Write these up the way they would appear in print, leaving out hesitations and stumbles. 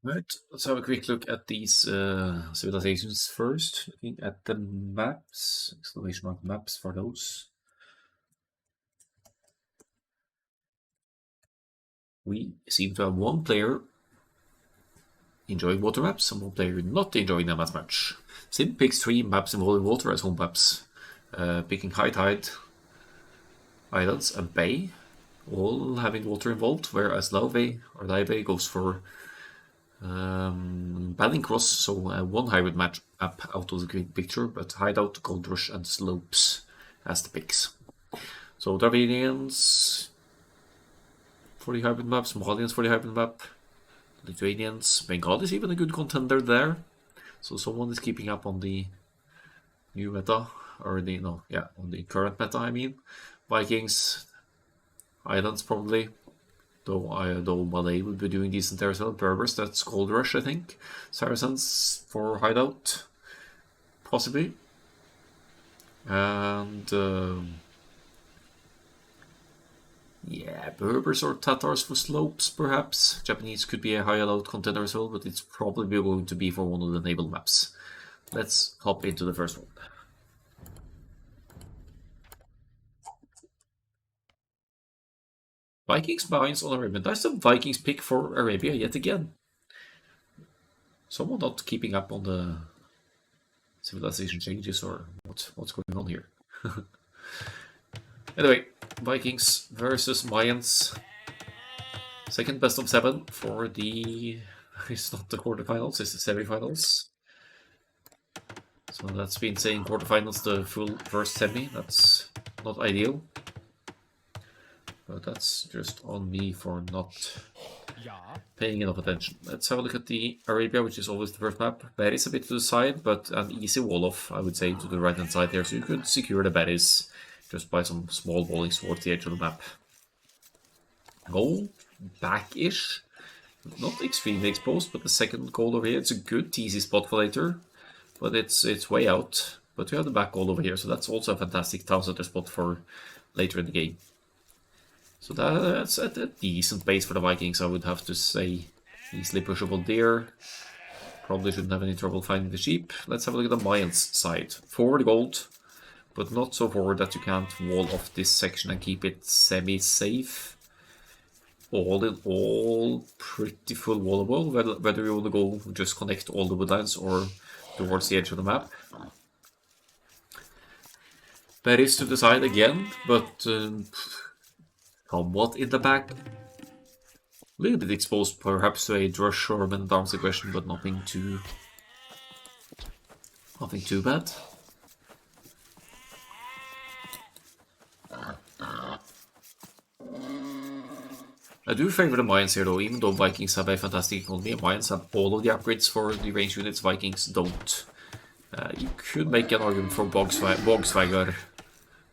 Right, let's have a quick look at these civilizations first. Looking at the maps, exclamation mark maps for those. We seem to have one player enjoying water maps and one player not enjoying them as much. Sim picks 3 maps involving water as home maps, picking high tide, islands, and bay, all having water involved, whereas Laufey goes for Banning Cross, so one hybrid map out of the green picture, but Hideout, Gold Rush, and Slopes as the picks. So Darwinians for the hybrid map, Somalians for the hybrid map, Lithuanians, Bengal is even a good contender there. So someone is keeping up on the new meta, or on the current meta, I mean. Vikings, Islands probably, though Malay would be doing decent there as well. Berbers, that's Gold Rush, I think. Saracens for Hideout, possibly. And yeah, Berbers or Tatars for Slopes, perhaps. Japanese could be a hideout contender as well, but it's probably going to be for one of the naval maps. Let's hop into the first one. Vikings mines on Arabia. That's the Vikings pick for Arabia yet again. Someone not keeping up on the civilization changes or what's going on here. Anyway, Vikings versus Mayans. Second best of 7 for the... It's not the quarterfinals, it's the semifinals. So that's been saying quarterfinals, the full first semi. That's not ideal. But that's just on me for not paying enough attention. Let's have a look at the Arabia, which is always the first map. Berries a bit to the side, but an easy wall-off, I would say, to the right-hand side there. So you could secure the berries just by some small wallings towards the edge of the map. Goal, back-ish. Not extremely exposed, but the second goal over here, it's a good TC spot for later. But it's way out. But we have the back goal over here, so that's also a fantastic town center spot for later in the game. So that's at a decent base for the Vikings, I would have to say. Easily pushable deer. Probably shouldn't have any trouble finding the sheep. Let's have a look at the Mayans side. Forward gold, but not so forward that you can't wall off this section and keep it semi-safe. All in all, pretty full wallable, whether you want to go just connect all the woodlands or towards the edge of the map. Berries to the side again, but somewhat in the back. A little bit exposed perhaps to a Drush or Man at Arms aggression, but nothing too bad. I do favor the Mayans here though, even though Vikings have a fantastic economy. Mayans have all of the upgrades for the range units, Vikings don't. You could make an argument for Bogswagger,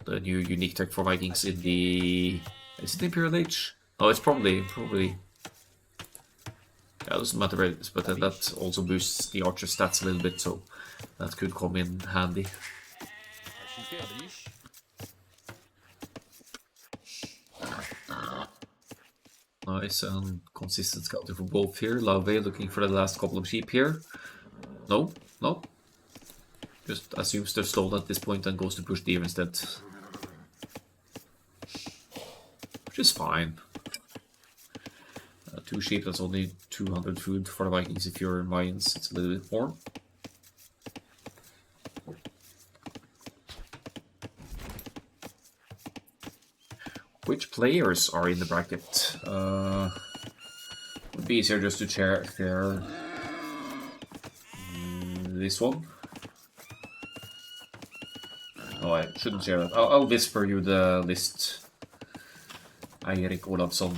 the new unique tech for Vikings in the... Is it Imperial Age? No, it's probably... Yeah, it doesn't matter where it is, but that also boosts the archer stats a little bit, so that could come in handy. Nice and consistent scouting for both here. Laufey looking for the last couple of sheep here. No. Just assumes they're stolen at this point and goes to push deer instead. Which is fine. 2 sheep, that's only 200 food for the Vikings. If you're in mines, it's a little bit more. Which players are in the bracket? Would be easier just to share this one. Oh, I shouldn't share that. I'll whisper you the list. Eirik Olavsson.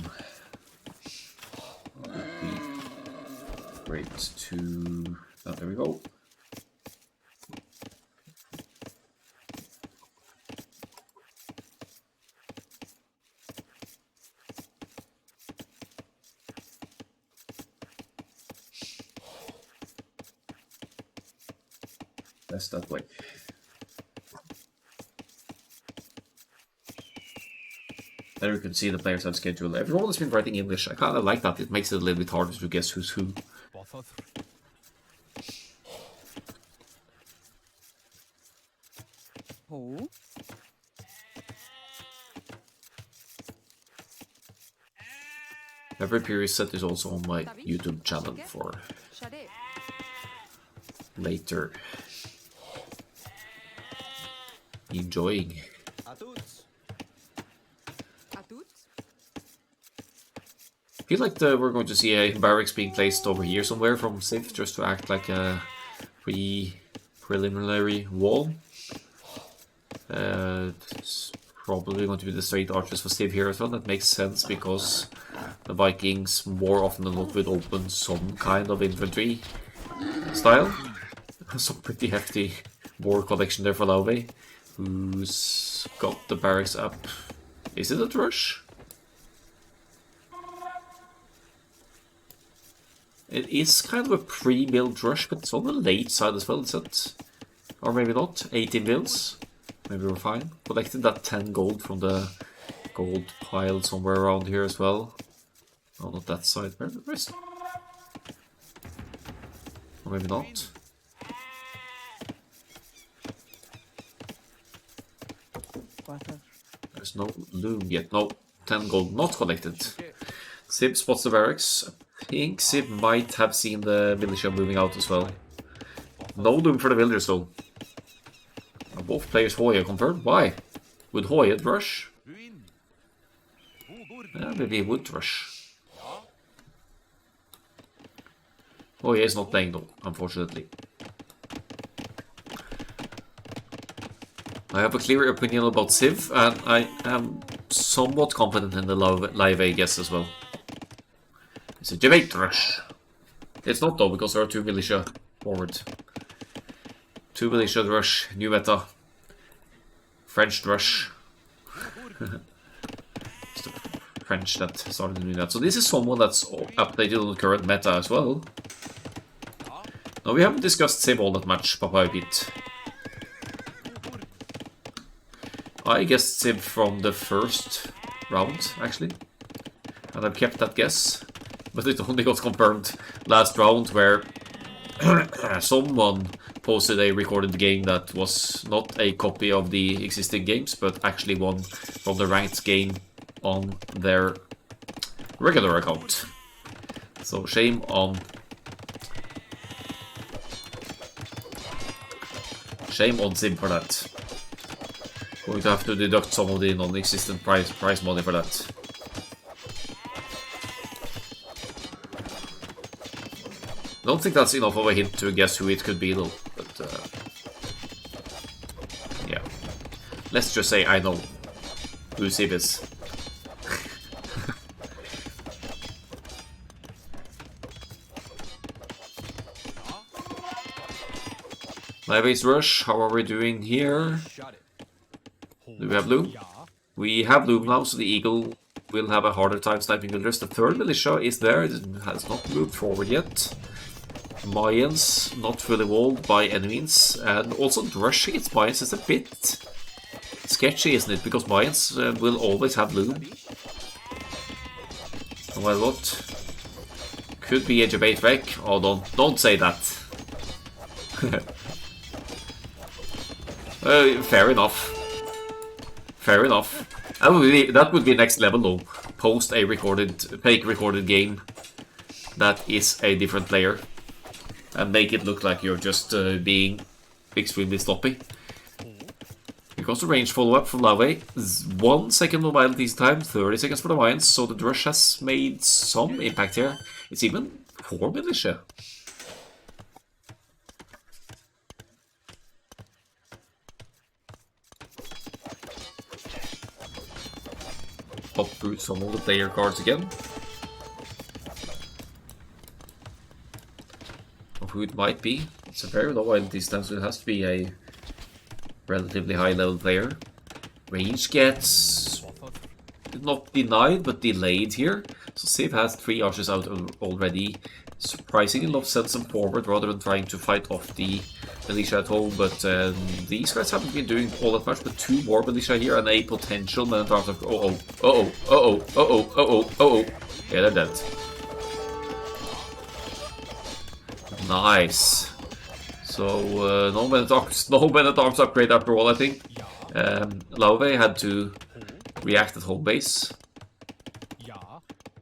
Great to... Oh, there we go. That's that way. There you can see the players have scheduled. Everyone has been writing English. I kind of like that. It makes it a little bit harder to guess who's who. Oh. Every previous set is also on my YouTube channel for later enjoying. I feel like we're going to see a barracks being placed over here somewhere from Civ, just to act like a preliminary wall. It's probably going to be the straight archers for Civ here as well. That makes sense because the Vikings more often than not would open some kind of infantry style. Some pretty hefty war collection there for Laufey, who's got the barracks up. Is it a Drush? It is kind of a pre-build Drush, but it's on the late side as well, is it? Or maybe not. 18 bills. Maybe we're fine. Collected that 10 gold from the gold pile somewhere around here as well. Oh, not that side. Where's it? Or maybe not. There's no loom yet. No, 10 gold not collected. Sib spots the barracks. I think Sib might have seen the militia moving out as well. No loom for the villagers though. Both players Hoya confirmed. Why? Would Hoya rush? Yeah, maybe he would rush. Hoya is not playing though, unfortunately. I have a clear opinion about Civ, and I am somewhat confident in the live A guess as well. It's a debate rush. It's not though, because there are 2 militia forward. 2 militia rush, new meta. French rush. It's the French that started doing that. So this is someone that's updated on the current meta as well. Now we haven't discussed Civ all that much, Papa Pete. I guessed Civ from the first round, actually. And I've kept that guess. But it only got confirmed last round, where someone posted a recorded game that was not a copy of the existing games, but actually one from the ranked game on their regular account. So shame on Sim for that. Going to have to deduct some of the non-existent prize money for that. I don't think that's enough of a hint to guess who it could be though, but yeah. Let's just say I know who Sib is. Live Ace Rush, how are we doing here? Do we have Loom? We have Loom now, so the Eagle will have a harder time sniping villagers. The third militia is there, it has not moved forward yet. Mayans not fully walled by enemies, and also rushing its Mayans is a bit sketchy, isn't it? Because Mayans will always have Loom. No matter what. Could be a debate wreck. Oh, don't say that. Fair enough. Fair enough. That would be next level though. Post a fake recorded game that is a different player. And make it look like you're just being extremely sloppy. Because the range follow-up from Laufey is 1 second mobility time, 30 seconds for the Mayans, so the Drush has made some impact here. It's even 4 militia. Pop through some of the player cards again. Who it might be. It's a very low island distance, so it has to be a relatively high level player. Range gets not denied, but delayed here. So Civ has 3 archers out already. Surprisingly, Love sends them forward rather than trying to fight off the militia at home, but these guys haven't been doing all that much, but 2 more militia here and a potential man in terms of yeah, they're dead. Nice. So no men at arms upgrade after all, I think. Laufey had to react at home base.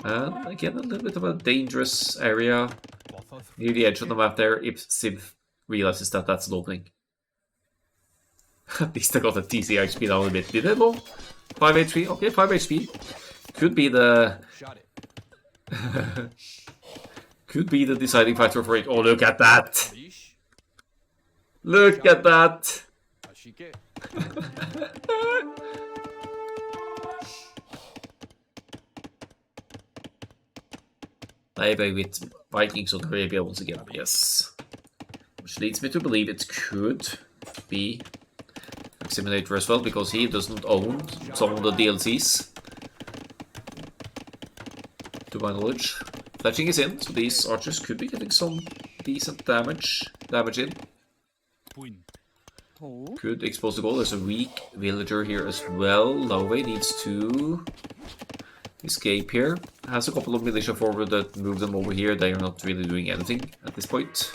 And again, a little bit of a dangerous area near the edge of the map there if Civ realizes that that's an opening. At least I got the TC HP down a bit. Did it low? 5 HP? Okay, 5 HP. Could be the... could be the deciding factor for it. Oh, look at that! Look at that! Laufey with Vikings on Arabia once again, yes. Which leads me to believe it could be Simulator as well, because he doesn't own some of the DLCs. To my knowledge. Fletching is in, so these archers could be getting some decent damage in. Could expose the goal. There's a weak villager here as well. Laufey needs to escape here. Has a couple of militia forward that move them over here. They are not really doing anything at this point.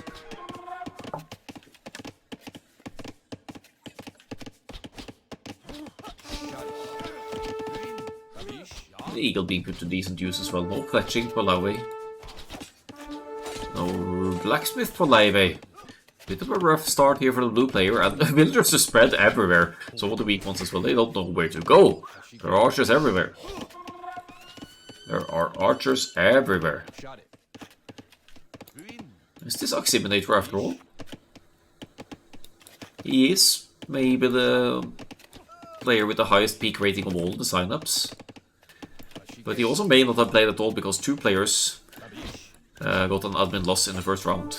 The eagle being put to decent use as well. No fletching for Laufey. No blacksmith for Laufey. Bit of a rough start here for the blue player, and the villagers are spread everywhere. So all the weak ones as well, they don't know where to go. There are archers everywhere. There are archers everywhere. Is this Aximinator after all? He is maybe the player with the highest peak rating of all the signups. But he also may not have played at all because 2 players got an admin loss in the first round.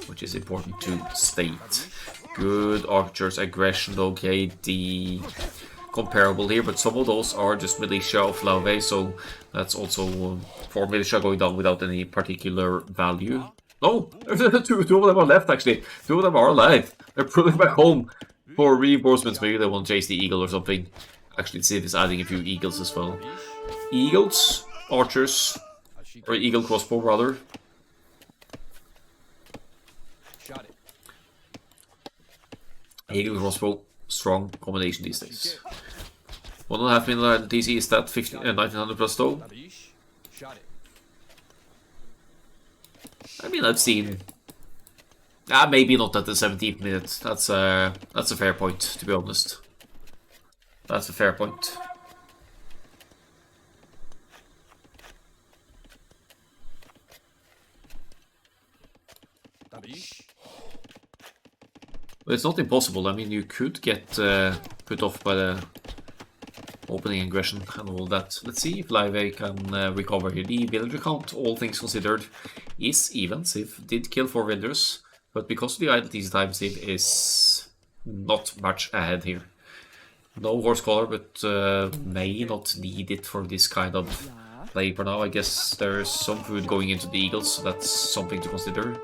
Which is important to state. Good archers, aggression, okay, the comparable here, but some of those are just militia of Laufey, so that's also 4 militia going down without any particular value. No, two of them are left actually. 2 of them are alive. They're pulling back home for reinforcements. Maybe they want to chase the eagle or something. Actually, Civ is adding a few eagles as well. Eagles, archers, or eagle crossbow rather. Eagle crossbow, strong combination these days. 1.5 million DC is that 1900 plus though. I mean, I've seen. Maybe not at the 17th minute. That's a fair point, to be honest. That's a fair point. But it's not impossible. I mean, you could get put off by the opening aggression and all that. Let's see if Laufey can recover here. The villager count, all things considered, is even. Civ did kill 4 villagers, but because of the idle TC time, Civ is not much ahead here. No horse collar, but may not need it for this kind of play for now. I guess there's some food going into the eagles, so that's something to consider.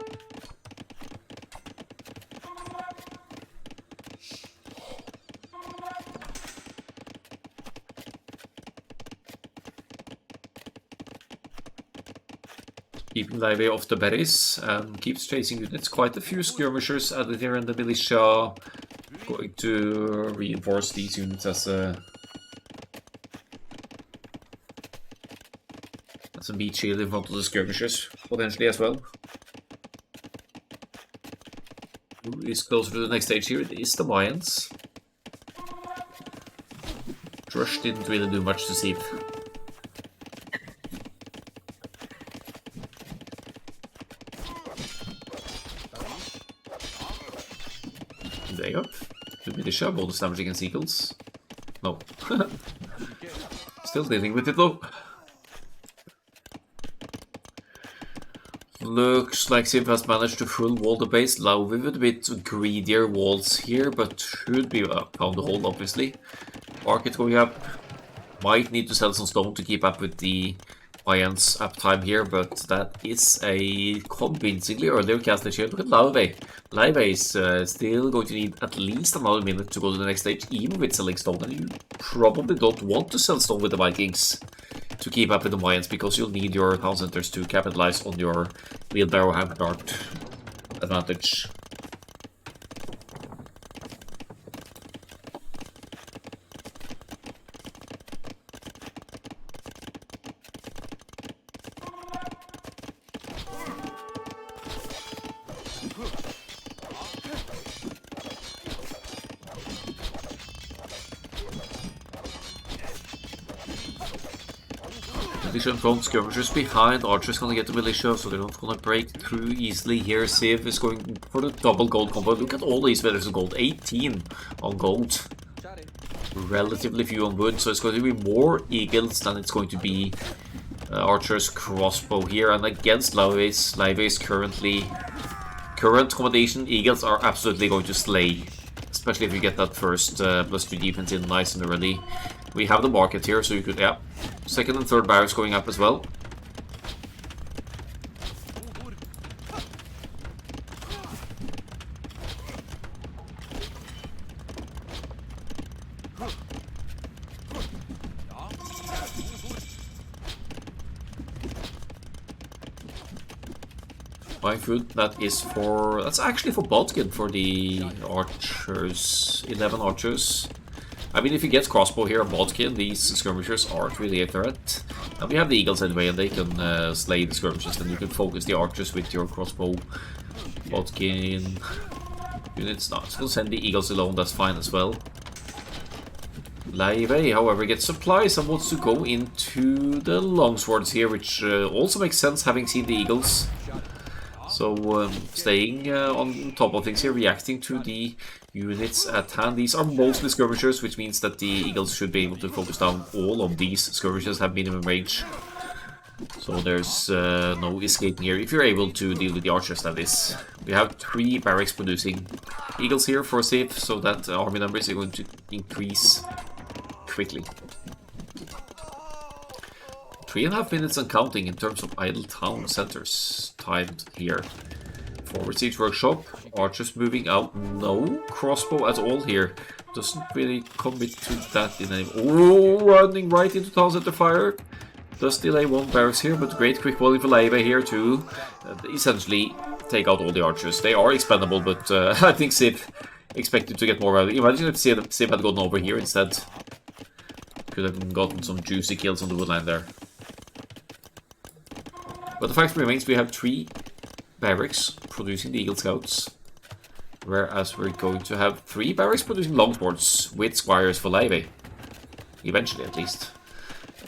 Keeping Laufey off the berries and keeps chasing units. Quite a few skirmishers added here, and the militia going to reinforce these units as a meat shield in front of the skirmishers, potentially as well. Who is closer to the next stage here? It is the Mayans. Drush didn't really do much to save. There you go. The militia, bonus damage against eagles. No. Still dealing with it though. Looks like Civ has managed to full wall the base. Laufey with a bit greedier walls here, but should be found the hold obviously. Market going up. Might need to sell some stone to keep up with the Mayans uptime here, but that is a convincingly earlier castle here. Look at Laufey. Laufey is still going to need at least another minute to go to the next stage, even with selling stone. And you probably don't want to sell stone with the Vikings to keep up with the Mayans, because you'll need your town centers to capitalize on your wheelbarrow hand dart advantage. Militia and front skirmishers behind. Archer's gonna get the militia, so they're not gonna break through easily here. Civ is going for the double gold combo. Look at all these feathers of gold. 18 on gold. Relatively few on wood, so it's going to be more eagles than it's going to be Archer's crossbow here. And against Laufey's current combination, eagles are absolutely going to slay. Especially if you get that first +2 defense in nice and early. We have the market here, so you could, yeah. Second and third barracks going up as well. My food, that's actually for Bodkin, for the archers, 11 archers. I mean, if you get crossbow here on Bodkin, these skirmishers aren't really a threat. And we have the eagles anyway, and they can slay the skirmishers, then you can focus the archers with your crossbow. Bodkin units, no, so we'll send the eagles alone, that's fine as well. Laufey, however, gets supplies and wants to go into the longswords here, which also makes sense having seen the eagles. So staying on top of things here, reacting to the units at hand. These are mostly skirmishers, which means that the eagles should be able to focus down. All of these skirmishers have minimum range. So there's no escaping here, if you're able to deal with the archers, that is. We have 3 barracks producing eagles here for Civ, so that army numbers are going to increase quickly. 3.5 minutes and counting in terms of idle town centers timed here. Forward siege workshop, archers moving out, no crossbow at all here. Doesn't really commit to that in any. Oh, running right into town center fire. Does delay 1 barracks here, but great quick volley for Laufey here to essentially take out all the archers. They are expendable, but I think Civ expected to get more value. Imagine if Civ had gone over here instead. Could have gotten some juicy kills on the woodline there. But the fact remains, we have 3 barracks producing the Eagle Scouts, whereas we're going to have 3 barracks producing longswords with squires for Laufey. Eventually, at least.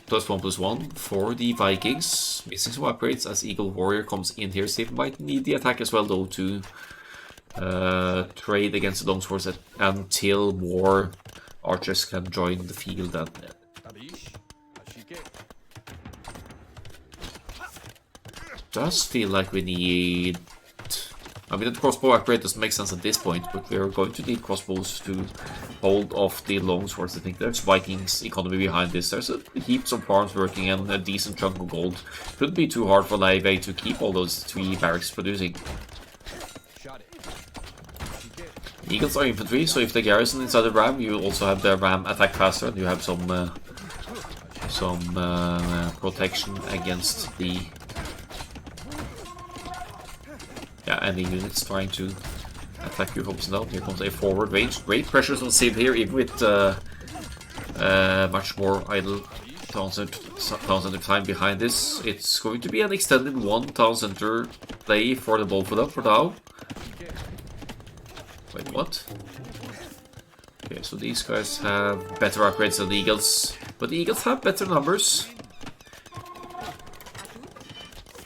+1/+1 for the Vikings. Missing some upgrades as Eagle Warrior comes in here. Civ might need the attack as well, though, to trade against the longswords until more archers can join the field. And does feel like we need... I mean, the crossbow upgrade doesn't make sense at this point, but we're going to need crossbows to hold off the longswords. I think there's Vikings economy behind this. There's heaps of farms working and a decent chunk of gold. Couldn't be too hard for Laufey to keep all those 3 barracks producing. Eagles are infantry, so if they garrison inside the ram, you also have the ram attack faster, and you have some protection against the... any units trying to attack you from down. Here comes a forward range. Great pressures on Civ here, even with much more idle town center time behind this. It's going to be an extended 1 town center play for the both of them for now. Wait, what? Okay, so these guys have better upgrades than the Eagles, but the Eagles have better numbers.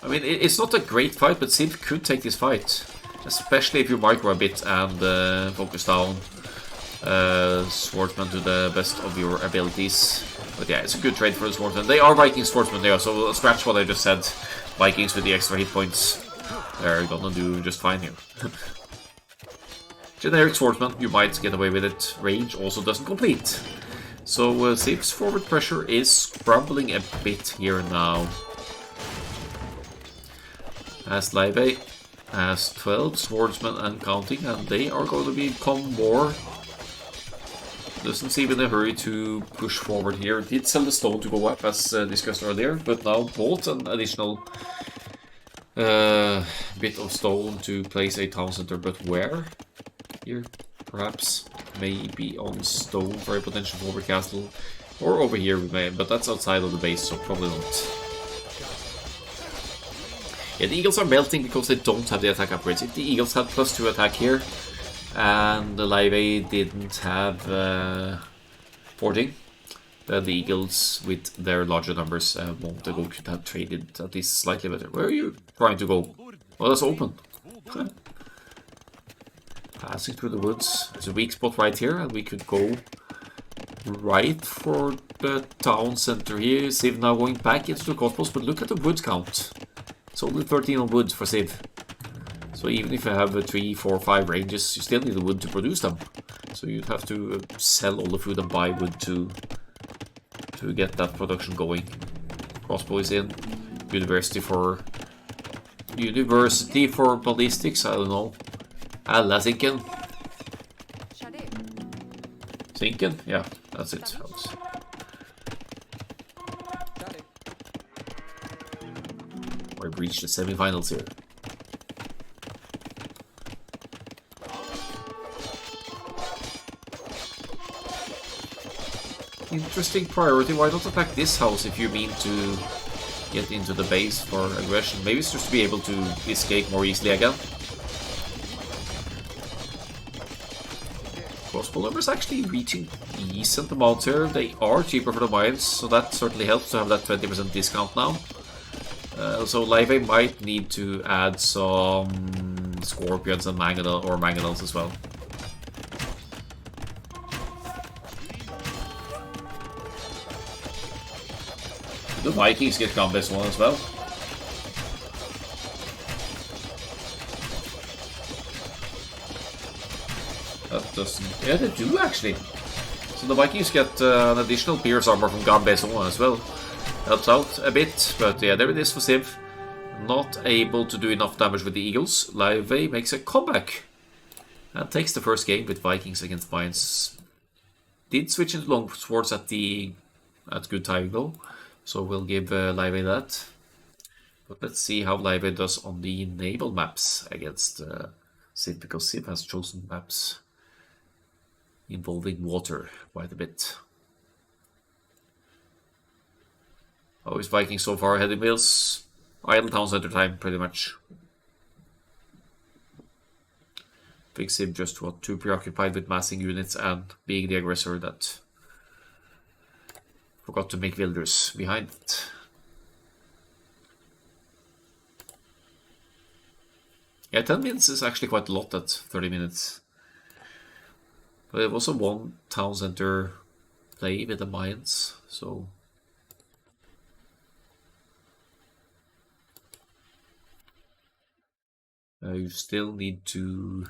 I mean, it's not a great fight, but Civ could take this fight. Especially if you micro a bit and focus down swordsman to the best of your abilities. But yeah, it's a good trade for the swordsman. They are Viking swordsmen there, so scratch what I just said. Vikings with the extra hit points. They're gonna do just fine here. Generic swordsman, you might get away with it. Range also doesn't complete. So Civ's forward pressure is crumbling a bit here now. as Laufey has 12 swordsmen and counting, and they are going to become more. Doesn't seem in a hurry to push forward here. Did sell the stone to go up as discussed earlier, but now bought an additional bit of stone to place a town center, but where? Here, perhaps, maybe on stone for a potential forward castle, or over here, but that's outside of the base, so probably not. Yeah, the eagles are melting because they don't have the attack upgrades. If the eagles had +2 attack here, and the Laufey didn't have forging, then the eagles, with their larger numbers, a moment ago could have traded at least slightly better. Where are you trying to go? Well, that's open. Passing through the woods. There's a weak spot right here, and we could go right for the town center here. Civ now going back into the cosmos, but look at the wood count. It's only 13 on wood for Civ. So even if you have 3, 4, 5 ranges, you still need the wood to produce them. So you'd have to sell all the food and buy wood to get that production going. Crossbow is in. University for ballistics, I don't know. Alla sinken. Sinken? Yeah, that's it. We've reached the semi-finals here. Interesting priority. Why not attack this house if you mean to get into the base for aggression? Maybe it's just to be able to escape more easily again. Crossbow numbers actually reaching decent amounts here. They are cheaper for the mines, so that certainly helps to have that 20% discount now. So Laufey might need to add some scorpions and mangonels as well. The Vikings get Gambes one as well. That doesn't... Yeah, they do actually. So the Vikings get an additional Pierce armor from Gambes one as well. Helps out a bit, but yeah, there it is for Civ. Not able to do enough damage with the Eagles. Laufey makes a comeback and takes the first game with Vikings against Mines. Did switch into long swords at good time though, so we'll give Laufey that. But let's see how Laufey does on the naval maps against Civ, because Civ has chosen maps involving water quite a bit. How is Viking so far ahead in Wales? Idle town center time, pretty much. Big Civ just too preoccupied with massing units and being the aggressor that forgot to make villagers behind it. Yeah, 10 minutes is actually quite a lot at 30 minutes. But it was a one town center play with the Mayans, so... you still need to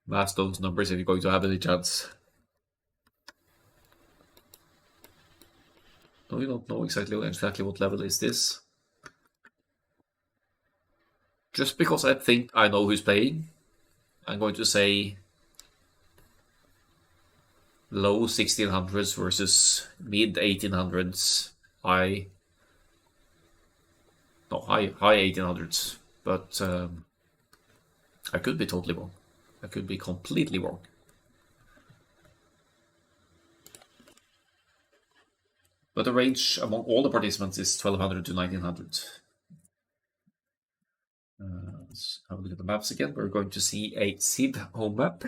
mass those numbers if you're going to have any chance. No, you don't know exactly what level is this. Just because I think I know who's playing, I'm going to say low 1600s versus mid 1800s, high 1800s. But I could be totally wrong. I could be completely wrong. But the range among all the participants is 1200 to 1900. Let's have a look at the maps again. We're going to see a Civ home map.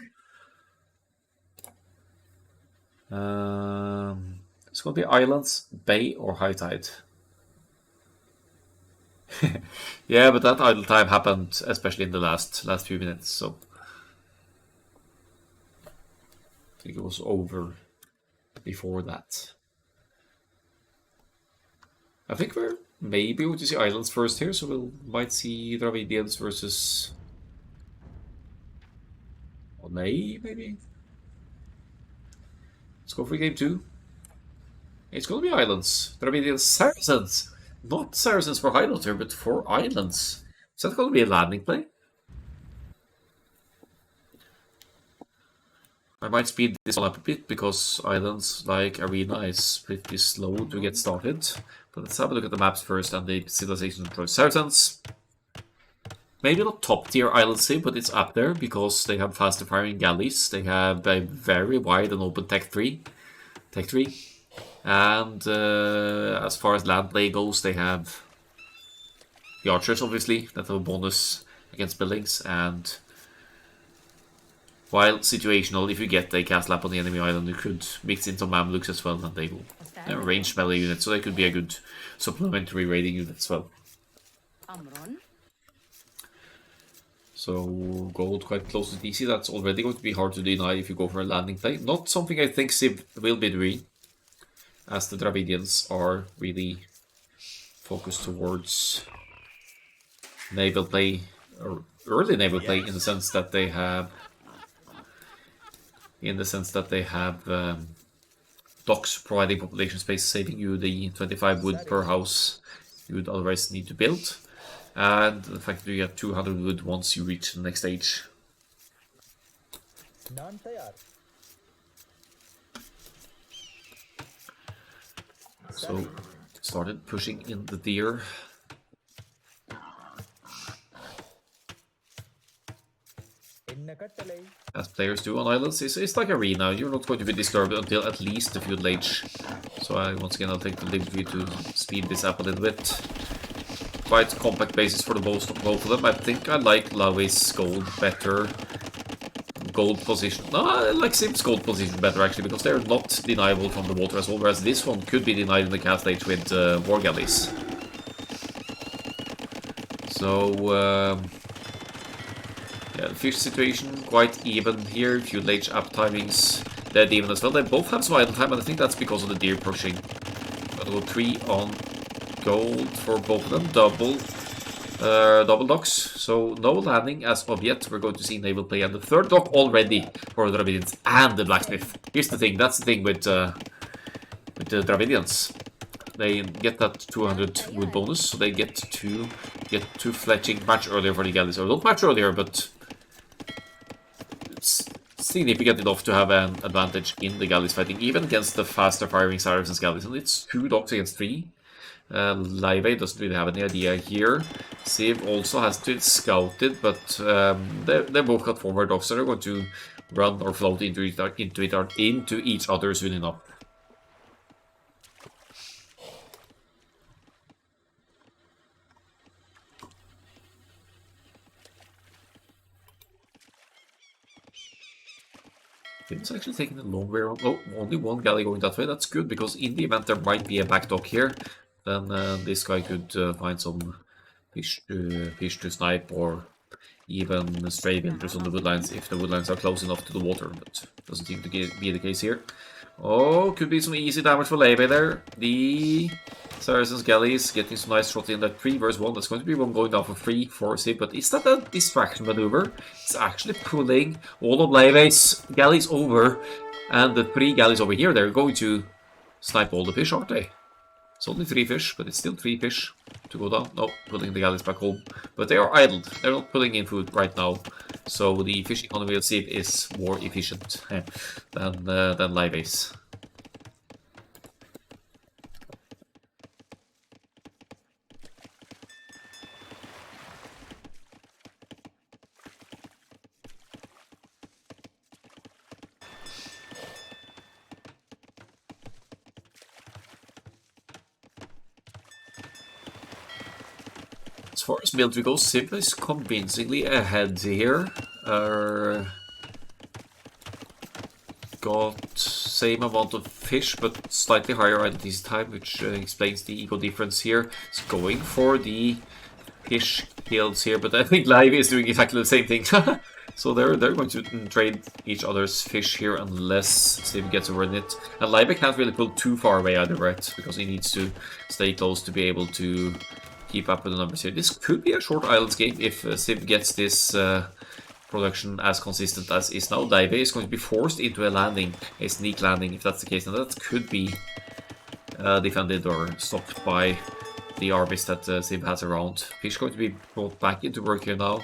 It's going to be islands, bay, or high tide. Yeah, but that idle time happened especially in the last few minutes, so I think it was over before that. I think we're maybe going to see islands first here, so we might see Dravidians versus Onay, maybe? Let's go for game 2. It's going to be islands. Dravidians Saracens! Not Saracens for Highlands here, but for islands. Is that going to be a landing play? I might speed this one up a bit because islands like Arena is pretty slow to get started. But let's have a look at the maps first and the civilization of Saracens. Maybe not top tier island civ, but it's up there because they have faster firing galleys. They have a very wide and open tech tree. And as far as land play goes, they have the archers, obviously, that have a bonus against buildings. And while situational, if you get a castle up on the enemy island, you could mix in some Mamluks as well, and they will ranged melee units, so they could be a good supplementary raiding unit as well. So gold quite close to DC, that's already going to be hard to deny if you go for a landing play. Not something I think Civ will be doing, as the Dravidians are really focused towards naval play, or early naval play, in the sense that they have docks providing population space, saving you the 25 wood per house you would otherwise need to build. And the fact that you get 200 wood once you reach the next stage. So, started pushing in the deer. As players do on islands, it's like Arena. You're not going to be disturbed until at least the feudal age. So once again, I'll take the liberty to speed this up a little bit. Quite compact bases for the both of them. I think I like Laufey's gold better. Gold position. No, I like Sim's gold position better actually, because they're not deniable from the water as well, whereas this one could be denied in the castle age with war galleys. So yeah, the fish situation quite even here. Feudal age up timings dead even as well. They both have some idle time, and I think that's because of the deer pushing. Gonna go 3 on gold for both of them, double docks, so no landing as of yet. We're going to see naval play and the third dock already for the Dravidians and the blacksmith. Here's the thing, that's the thing with the Dravidians. They get that 200 wood bonus, so they get to fletching much earlier for the galleys, or not much earlier, but it's significant enough to have an advantage in the galleys fighting, even against the faster firing Saracens galleys, and it's 2 docks against 3. Laufey doesn't really have any idea here. Civ also has to scout it, but they both got forward docks, so they're going to run or float into each other soon enough. It's actually taking the long way around. Oh, only one galley going that way. That's good, because in the event there might be a back dock here, then this guy could find some fish to snipe, or even stray villagers on the woodlines if the woodlines are close enough to the water, but doesn't seem to be the case here. Oh, could be some easy damage for Laufey there. The Saracens galleys getting some nice shot in that 3 versus 1. That's going to be one going down for free for Civ, but is that a distraction maneuver? It's actually pulling all of Laufey's galleys over, and the 3 galleys over here, they're going to snipe all the fish, aren't they? It's only 3 fish, but it's still 3 fish to go down. No, pulling the galleys back home. But they are idled. They're not pulling in food right now. So the fish economy of Civ is more efficient than Laufey's. As far as military goes, Civ is convincingly ahead here. Got same amount of fish, but slightly higher identity time, which explains the eco difference here. It's going for the fish kills here, but I think Laufey is doing exactly the same thing. So they're going to trade each other's fish here unless Civ gets over in it. And Laufey can't really pull too far away either, right? Because he needs to stay close to be able to keep up with the numbers here. This could be a short islands game if Civ gets this production as consistent as is now. Laufey is going to be forced into a landing, a sneak landing, if that's the case, and that could be defended or stopped by the armies that Civ has around. Fish going to be brought back into work here now.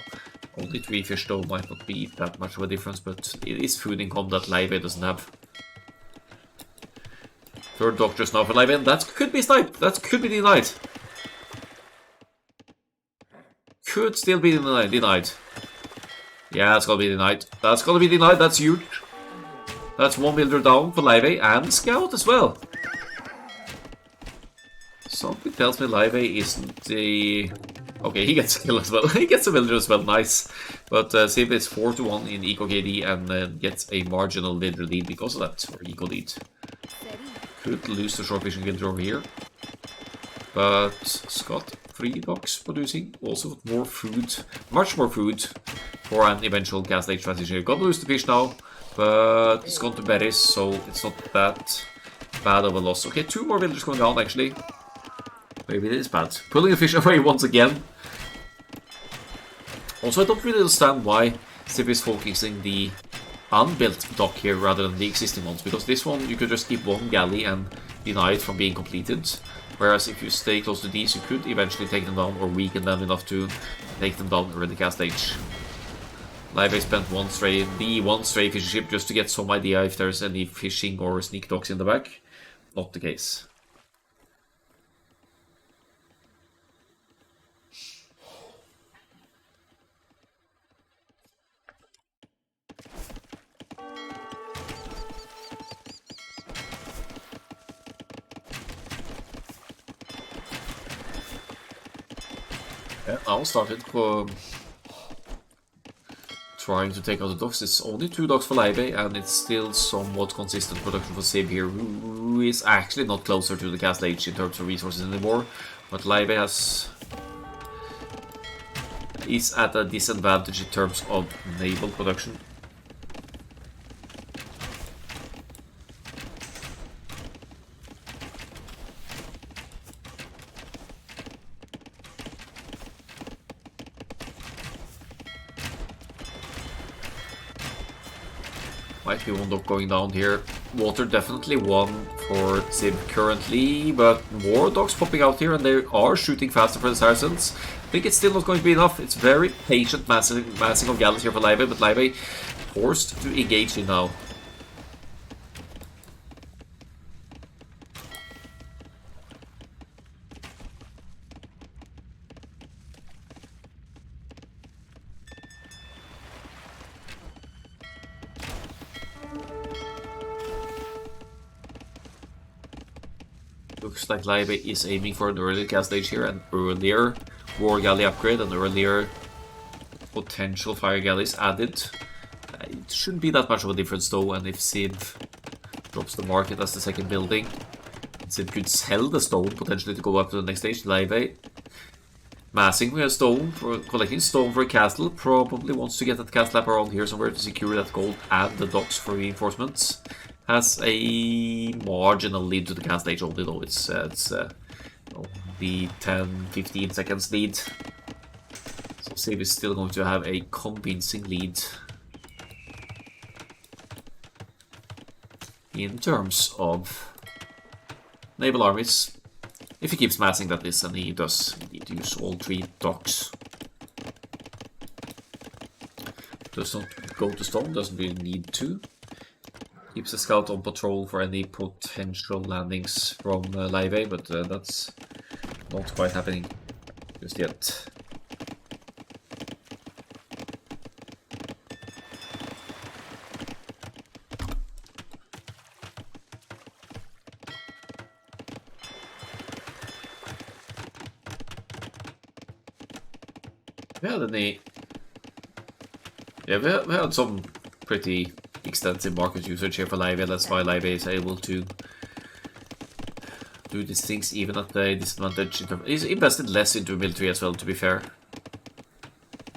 Only 3 fish though might not be that much of a difference, but it is food income that Laufey doesn't have. Third dock just now for Laufey, and that could be sniped. That could be denied. Could still be denied. Yeah, that's gonna be denied. That's gonna be denied. That's huge. That's 1 builder down for Laufey and Scout as well. Something tells me Laufey isn't the... Okay, he gets a kill as well. He gets a villager as well, nice. But Civ is 4-1 in Eco KD and gets a marginal villager lead because of that, or Eco lead. Could lose the short fishing villager over here. But Scott, 3 docks producing, also more food, much more food for an eventual gas lake transition. You've got to lose the fish now, but it's gone to berries, so it's not that bad of a loss. Okay, 2 more villagers going down actually. Maybe it is bad. Pulling the fish away once again. Also, I don't really understand why Civ is focusing the unbuilt dock here rather than the existing ones, because this one you could just keep 1 galley and deny it from being completed. Whereas if you stay close to these, you could eventually take them down or weaken them enough to take them down early cast stage. Laufey spent one stray fishing ship just to get some idea if there's any fishing or sneak docks in the back. Not the case. Yeah, now started trying to take out the docks. It's only 2 docks for Laufey, and it's still somewhat consistent production for Civ here, who is actually not closer to the cast age in terms of resources anymore. But Laufey is at a disadvantage in terms of naval production. Might be 1 dock going down here. Water definitely 1 for Civ currently, but more docks popping out here, and they are shooting faster for the Saracens. I think it's still not going to be enough. It's very patient massing of galleys here for Laufey, but Laufey forced to engage in now. Looks like Laufey is aiming for an early cast stage here, an earlier war galley upgrade, an earlier potential fire galleys added. It shouldn't be that much of a difference though, and if Civ drops the market as the second building, Civ could sell the stone potentially to go up to the next stage. Laufey massing a stone, collecting stone for a castle, probably wants to get that castle up around here somewhere to secure that gold and the docks for reinforcements. Has a marginal lead to the cast stage only though, it's only 10-15 seconds lead. So Civ is still going to have a convincing lead in terms of naval armies. If he keeps massing that is, and he does need to use all 3 docks. Does not go to stone, doesn't really need to. Keeps the scout on patrol for any potential landings from Laufey, but that's not quite happening just yet. We had some pretty extensive market usage here for Laufey. That's why Laufey is able to do these things even at a disadvantage. He's invested less into military as well, to be fair.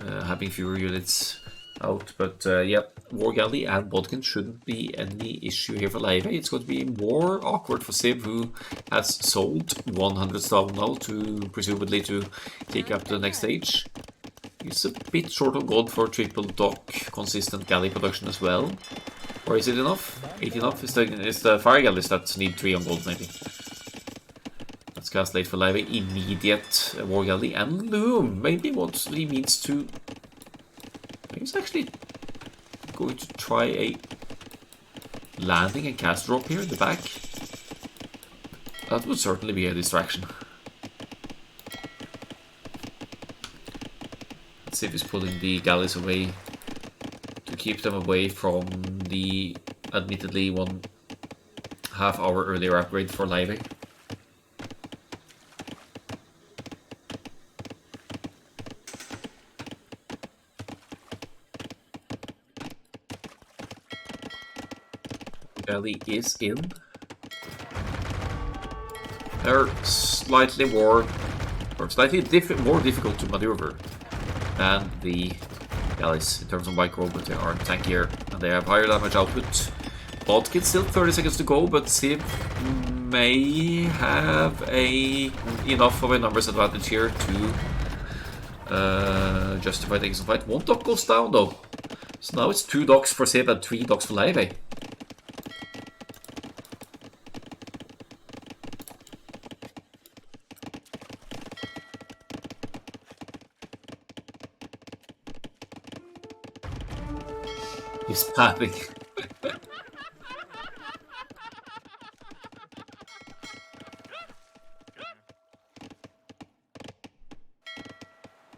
Having fewer units out, but yeah, War Galley and Bodkin shouldn't be any issue here for Laufey. It's going to be more awkward for Civ, who has sold 100 stone now to presumably to take up to the next stage. He's a bit short of gold for triple dock consistent galley production as well. Or is it enough? 8 enough? Is the fire galleys that need 3 on gold maybe? Let's cast late for Laufey, immediate War Galley, and Loom. Maybe what he means to... He's actually going to try a landing and cast drop here in the back. That would certainly be a distraction. Let's see if he's pulling the galleys away to keep them away from the admittedly 1.5 hour earlier upgrade for Laufey. Galley is in. They're slightly more difficult to maneuver than the galleys in terms of micro, but they are tankier and they have higher damage output. Bodkin still 30 seconds to go, but Civ may have enough of a numbers advantage here to justify taking some fight. 1 dock goes down though, so now it's 2 docks for Civ and 3 docks for Laufey. He's padding.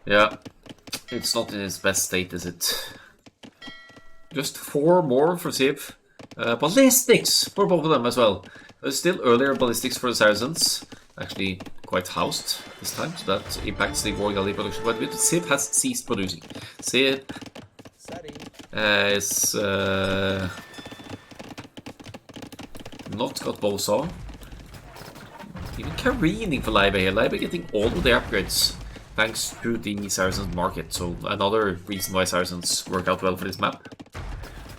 Yeah, it's not in its best state, is it? Just 4 more for Civ. Ballistics for both of them as well. There's still earlier ballistics for the Saracens. Actually, quite housed this time, so that impacts the War Galley production quite a bit. Civ has ceased producing. Civ is not got bowsaw. Even careening for Laufey here. Laufey getting all of the upgrades thanks to the Saracens market. So another reason why Saracens work out well for this map.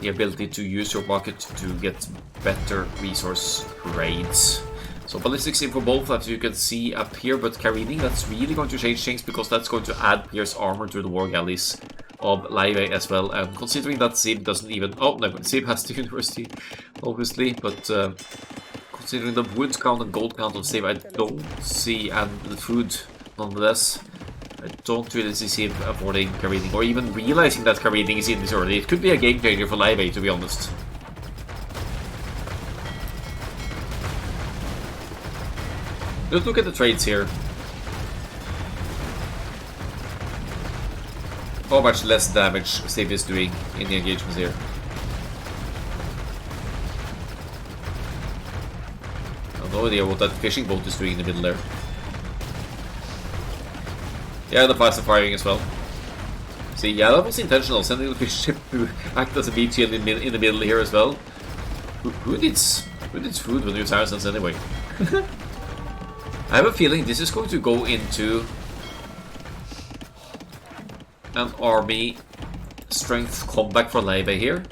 The ability to use your market to get better resource grades. So ballistics in for both, as you can see up here, but careening, that's really going to change things because that's going to add pierce armor to the War Galleys of Laufey as well. And considering that Civ doesn't even... Oh, no, Civ has the university, obviously, but considering the wood count and gold count of Civ, I don't see, and the food, nonetheless, I don't really see Civ affording careening, or even realizing that careening is in this early. It could be a game changer for Laufey, to be honest. Let's look at the trades here. How much less damage Civ is doing in the engagements here. I have no idea what that fishing boat is doing in the middle there. Yeah, the passive firing as well. See, yeah, that was intentional, sending the fish ship to act as a beach shield in the middle here as well. Who needs food when you're Saracens anyway? I have a feeling this is going to go into an army strength comeback for Laufey here,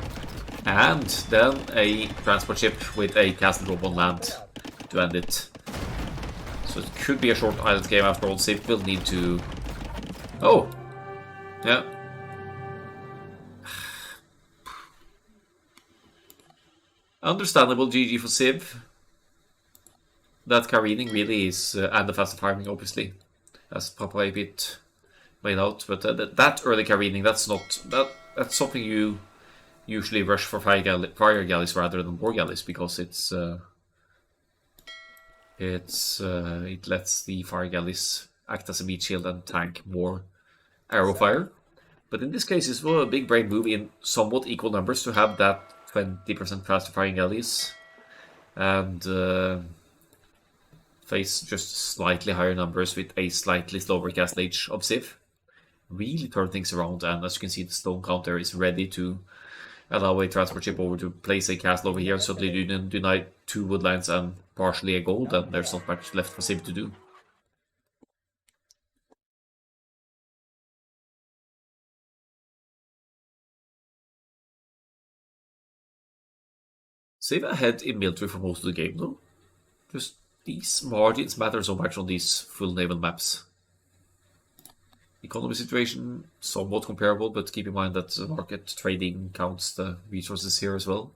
and then a transport ship with a castle drop on land to end it. So it could be a short island game after all. Civ will need to... Oh! Yeah. Understandable GG for Civ. That careening really is, and the faster firing obviously, as Papa a bit made out, but that early careening, that's something you usually rush for fire galleys rather than war galleys, because it lets the fire galleys act as a meat shield and tank more arrow fire. But in this case, it's a big brain move in somewhat equal numbers to have that 20% faster firing galleys and face just slightly higher numbers with a slightly slower cast age of Civ. Really turn things around, and as you can see, the stone counter is ready to allow a transport ship over to place a castle over here and suddenly deny 2 woodlands and partially a gold, and there's not much left for Civ to do. Civ ahead in military for most of the game though. Just these margins matter so much on these full naval maps. Economy situation somewhat comparable, but keep in mind that the market trading counts the resources here as well.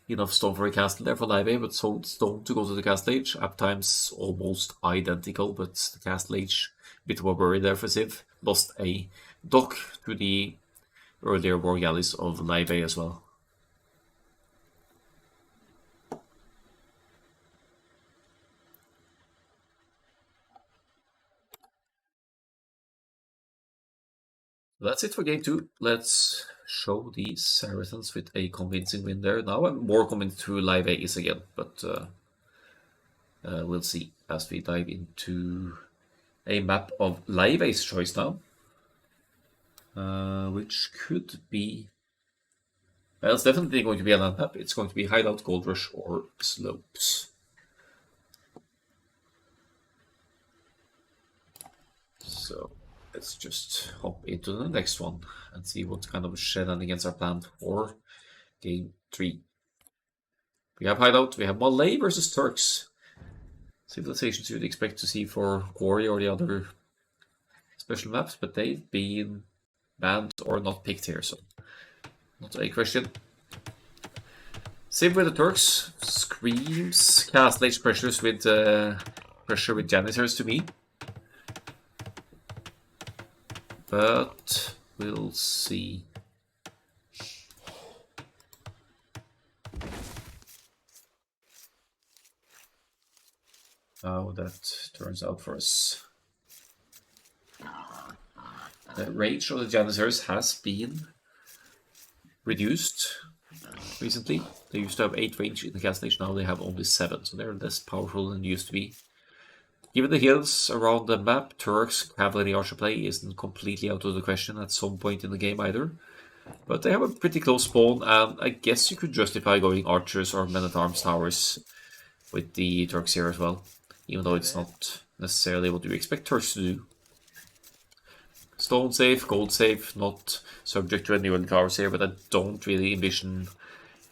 enough stone for a castle there for Laufey, but sold stone to go to the castle age. Uptime's almost identical, but the castle age, bit of a worry there for Civ. Lost a dock to the earlier war galleys of Laufey as well. That's it for game 2. Let's show the Saracens with a convincing win there. Now I'm more convinced who Laufey is again, but we'll see as we dive into a map of Laufey's choice now. Which could be... Well, it's definitely going to be a land map. It's going to be Hideout, Gold Rush, or Slopes. So let's just hop into the next one and see what kind of shenanigans are planned for game 3. We have Hideout, we have Malay versus Turks. Civilizations you'd expect to see for Quarry or the other special maps, but they've been banned or not picked here, so not a question. Civ with the Turks screams Castle Age pressures with pressure with Janitors to me. But we'll see. How that turns out for us. The range of the Janitors has been reduced recently. They used to have 8 range in the Castle Age, now they have only 7, so they're less powerful than they used to be. Given the hills around the map, Turks cavalry archer play isn't completely out of the question at some point in the game either. But they have a pretty close spawn, and I guess you could justify going archers or men-at-arms towers with the Turks here as well. Even though it's not necessarily what you expect Turks to do. Stone safe, gold safe, not subject to any early towers here, but I don't really envision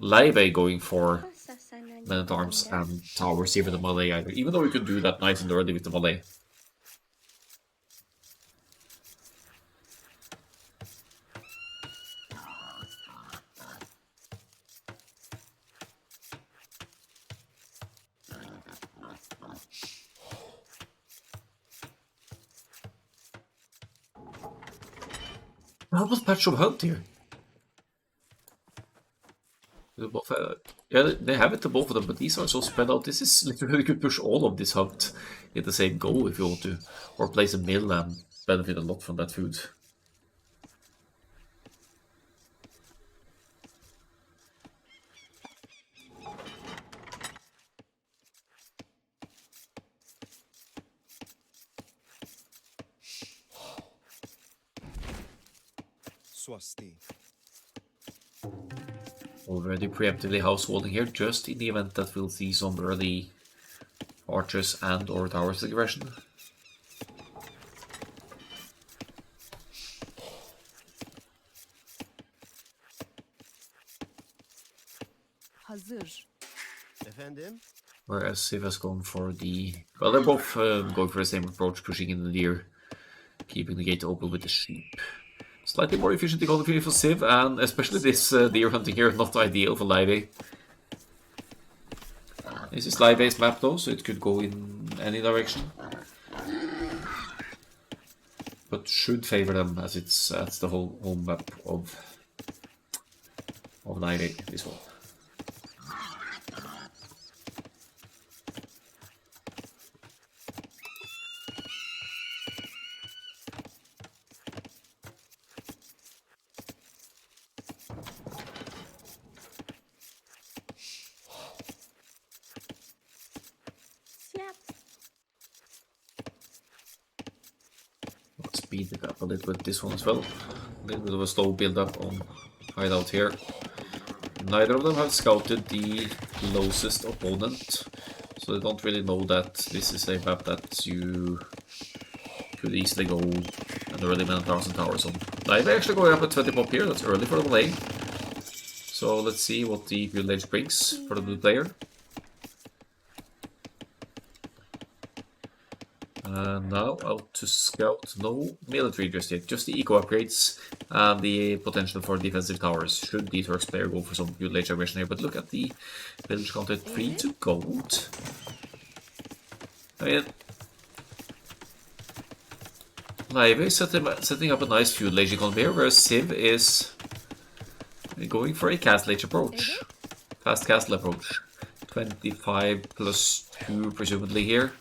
Laufey going for men-at-arms and towers here with the Malay either, even though we could do that nice and early with the Malay. How was Patch of Hunt here? Both, yeah, they have it to both of them, but these are so spread out. This is literally, you could push all of this hunt in the same go if you want to, or place a mill and benefit a lot from that food. Swasti. Already preemptively householding here, just in the event that we'll see some early archers and or towers aggression. Hazır. Efendim? Whereas Civ has gone for the... Well, they're both going for the same approach, pushing in the deer, keeping the gate open with the sheep. Slightly more efficient ecology for Civ, and especially this deer hunting here, not ideal for Laufey. This is Laufey's map though, so it could go in any direction. But should favor them, as that's the whole home map of Laufey, this one. Speed it up a little bit this one as well. A little bit of a slow build up on Hideout here. Neither of them have scouted the closest opponent, so they don't really know that this is a map that you could easily go and already man 1,000 towers on. Laufey actually going up at 20 pop here, that's early for the Malay. So let's see what the build age brings for the blue player. And now out to scout. No military just yet, just the eco upgrades and the potential for defensive towers. Should the Turks player go for some good late aggression here, but look at the village counter 3 to gold. I mean, Laufey is setting up a nice feudal age economy here, whereas Civ is going for a castle age approach. Fast castle approach. 25 plus 2 presumably here.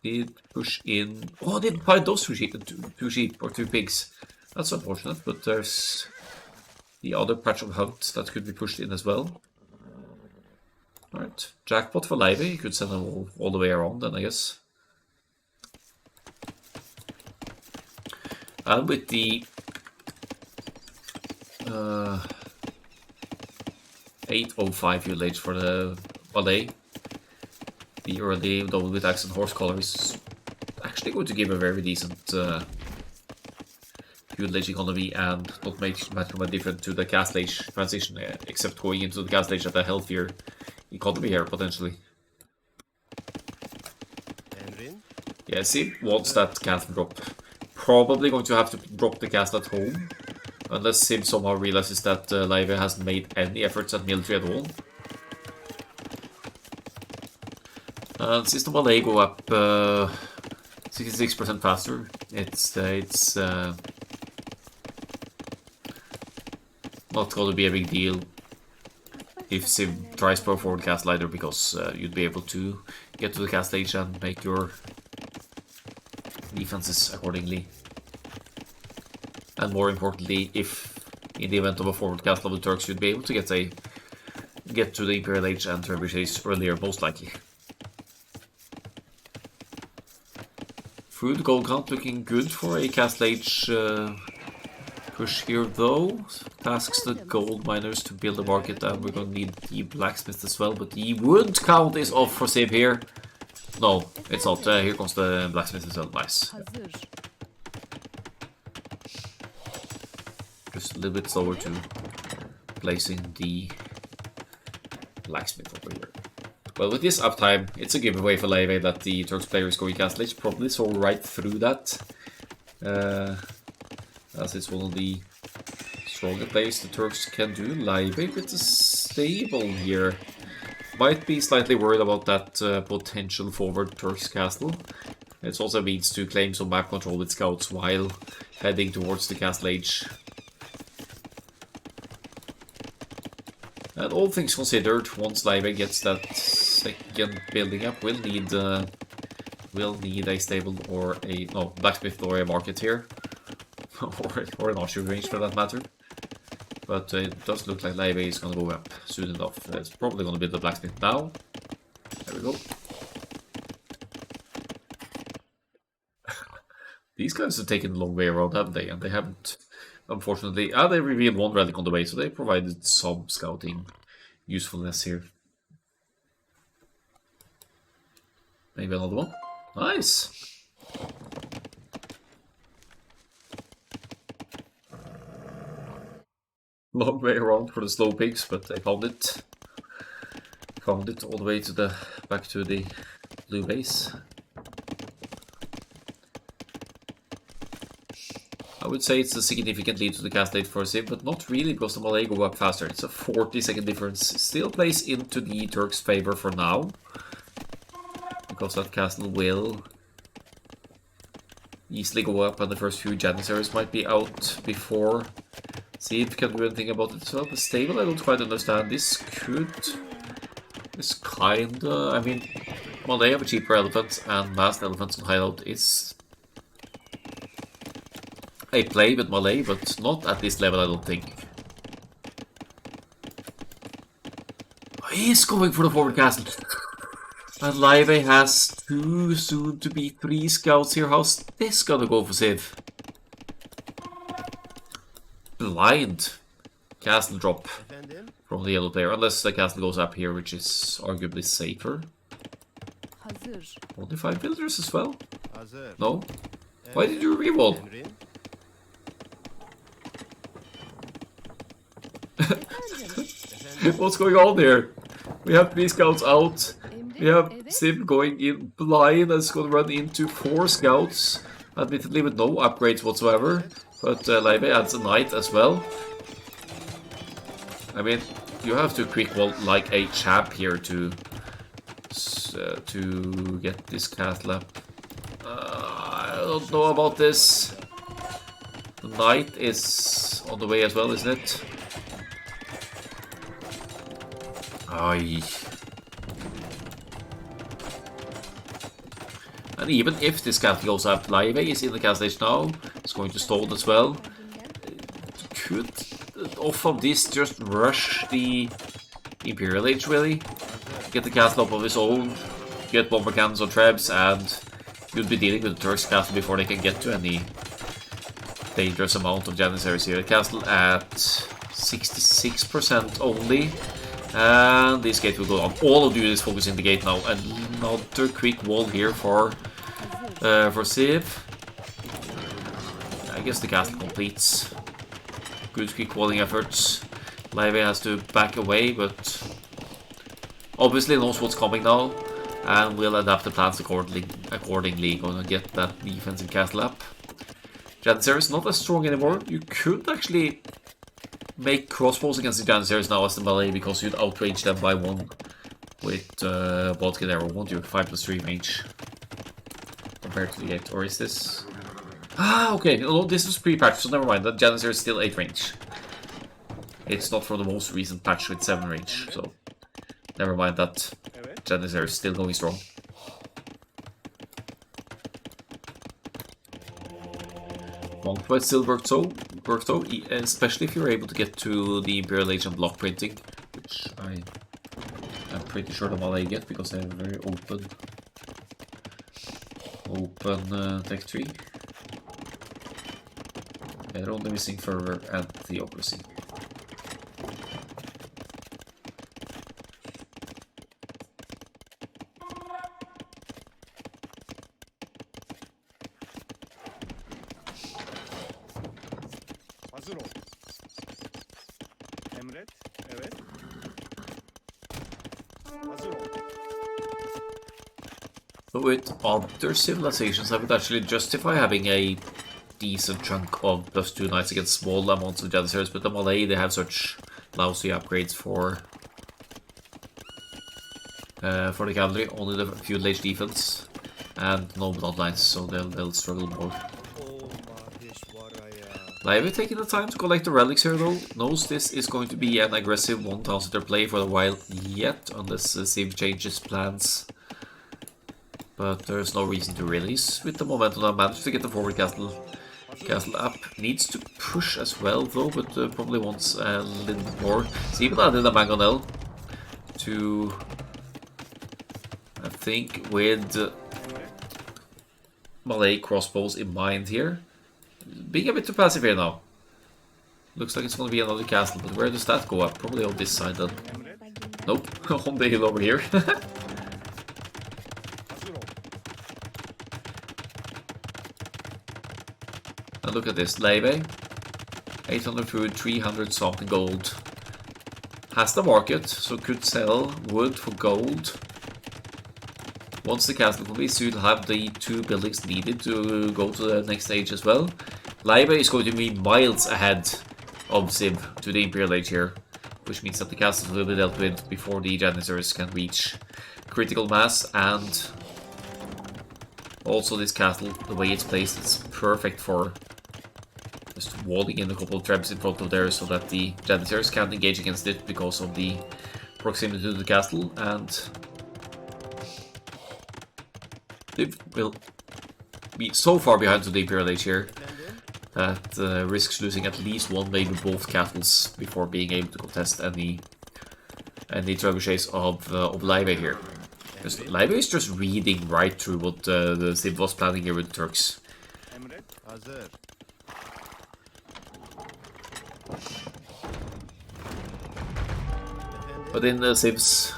Did push in... Oh, I didn't find those two sheep or 2 pigs. That's unfortunate, but there's the other patch of hunt that could be pushed in as well. Alright, jackpot for Laufey. You could send them all the way around then, I guess. And with the 805 village for the ballet, the early double with axe and horse collar is actually going to give a very decent village economy and not make much more different to the castle age transition, except going into the castle age at a healthier economy here potentially. Yeah, see, wants that castle drop. Probably going to have to drop the castle at home, unless Sim somehow realizes that Laufey hasn't made any efforts at military at all. And since the Malay go up 66% faster, it's not going to be a big deal if Sim tries to forward castle either, because you'd be able to get to the castle age and make your defenses accordingly. And more importantly, if in the event of a forward castle of the Turks, you'd be able to get to the Imperial Age and trebuchets earlier, most likely. Food gold count looking good for a castle age push here though. Tasks the gold miners to build a market, and we're going to need the blacksmith as well, but the wood count is off for Civ here. No, it's not. Here comes the blacksmith as well. Nice. Yeah. Just a little bit slower to placing the blacksmith over here. Well, with this uptime, it's a giveaway for Laufey that the Turks player is going castle age. Probably saw right through that, as it's one of the stronger plays the Turks can do. Laufey with the stable here. Might be slightly worried about that potential forward Turks castle. It also means to claim some map control with scouts while heading towards the castle age. And all things considered, once Laufey gets that second building up, we'll need a stable or a blacksmith or a market here, or an archery range for that matter. But it does look like Laufey is going to go up soon enough. It's probably going to build the blacksmith now. There we go. These guys have taken a long way around, haven't they? And they haven't, unfortunately... they revealed one relic on the way, so they provided some scouting usefulness here. Maybe another one? Nice! Long way around for the slow pigs, but they found it. Found it all the way to the back to the blue base. I would say it's a significant lead to the castle age for Civ, but not really, because the Malay go up faster. It's a 40-second difference. Still plays into the Turks' favor for now, because that castle will easily go up, and the first few Janissaries might be out before Civ can do anything about it as well. The stable, I don't quite understand. This kinda... I mean, Malay have a cheaper elephant, and masked elephants on hideout is a play with Malay, but not at this level, I don't think. He's going for the forward castle. And Laufey has 2, soon to be 3 scouts here. How's this gonna go for Civ? Blind castle drop from the yellow player, unless the castle goes up here, which is arguably safer. Only 5 villagers as well? No? Why did you reroll? What's going on here? We have 3 scouts out. We have Sim going in blind, that's going to run into 4 scouts, admittedly with no upgrades whatsoever, but Laufey adds a knight as well. I mean, you have to quick wall like a champ here to get this castle up. I don't know about this. The knight is on the way as well, isn't it? Aye. And even if this castle goes up, Laufey is in the castle stage now. It's going to stall as well. Could off of this just rush the Imperial Age really? Get the castle up of his own, get bomber cannons on trebs, and you'd be dealing with the Turks castle before they can get to any dangerous amount of Janissaries here. The castle at 66% only. And this gate will go on. All of you is focusing the gate now. Another quick wall here for Civ. I guess the castle completes. Good quick walling efforts. Laufey has to back away, but obviously knows what's coming now and will adapt the plans accordingly. Gonna get that defensive castle up. Janissaries not as strong anymore. You could actually make crossbows against the Janissaries now as the melee because you'd outrange them by 1 with Bodkin arrow, won't you? 5+3 range compared to the 8. Or is this? Ah, okay. No, this was pre-patch, so never mind. The Janissary is still 8 range. It's not for the most recent patch with 7 range, so never mind that. Janissary is still going strong. Monk fight still worked though, especially if you're able to get to the Imperial Age and block printing, which I'm pretty sure the Malay get because they have a very open tech tree. They're only missing fervor and theocracy. But with other civilizations, I would actually justify having a decent chunk of +2 knights against small amounts of Janissaries, but the Malay, they have such lousy upgrades for the cavalry, only the feudal age defense, and no bloodlines, so they'll struggle more. Laufey taking the time to collect the relics here though, knows this is going to be an aggressive 1000er play for a while yet, unless Civ changes plans. But there's no reason to release with the momentum. I managed to get the forward castle up. Needs to push as well though, but probably wants a little bit more. So even added a mangonel to, I think, with Malay crossbows in mind here. Being a bit too passive here now. Looks like it's going to be another castle, but where does that go up? Probably on this side then. Nope, on the hill over here. And look at this, Laufey, 800 food, 300 something gold. Has the market, so could sell wood for gold. Once the castle completes, you'll have the 2 buildings needed to go to the next stage as well. Laufey is going to be miles ahead of Civ to the Imperial Age here, which means that the castle will be dealt with before the Janissaries can reach critical mass, and also this castle, the way it's placed, is perfect for just walling in a couple of trebs in front of there so that the Janissaries can't engage against it because of the proximity to the castle, and they will be so far behind to the Imperial Age here that risks losing at least one, maybe both castles before being able to contest any trebuchets of Laufey here. Because Laufey is just reading right through what the Civ was planning here with the Turks. But in the Civ's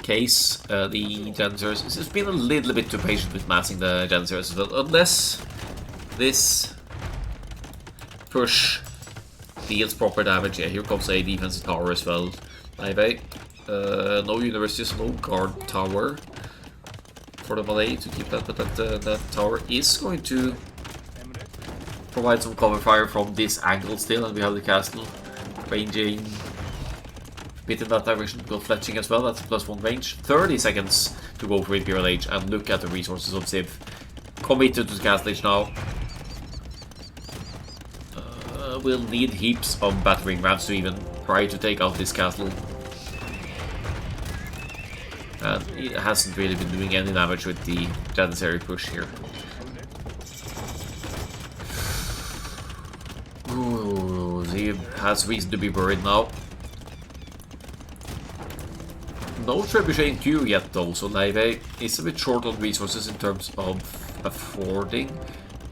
case, the Janissaries has just been a little bit too patient with massing the Janissaries as well, unless this push deals proper damage. Yeah, here comes a defensive tower as well. Laufey No universities, no guard tower for the Malay to keep that, but that tower is going to provide some cover fire from this angle still, and we have the castle ranging a bit in that direction, because fletching as well, that's a +1 range. 30 seconds to go for Imperial Age, and look at the resources of Civ. Committed to the Castle Age now. We'll need heaps of battering rams to even try to take out this castle. And it hasn't really been doing any damage with the Janissary push here. Ooh, Civ has reason to be worried now. No trebuchet in queue yet though, so Laufey is a bit short on resources in terms of affording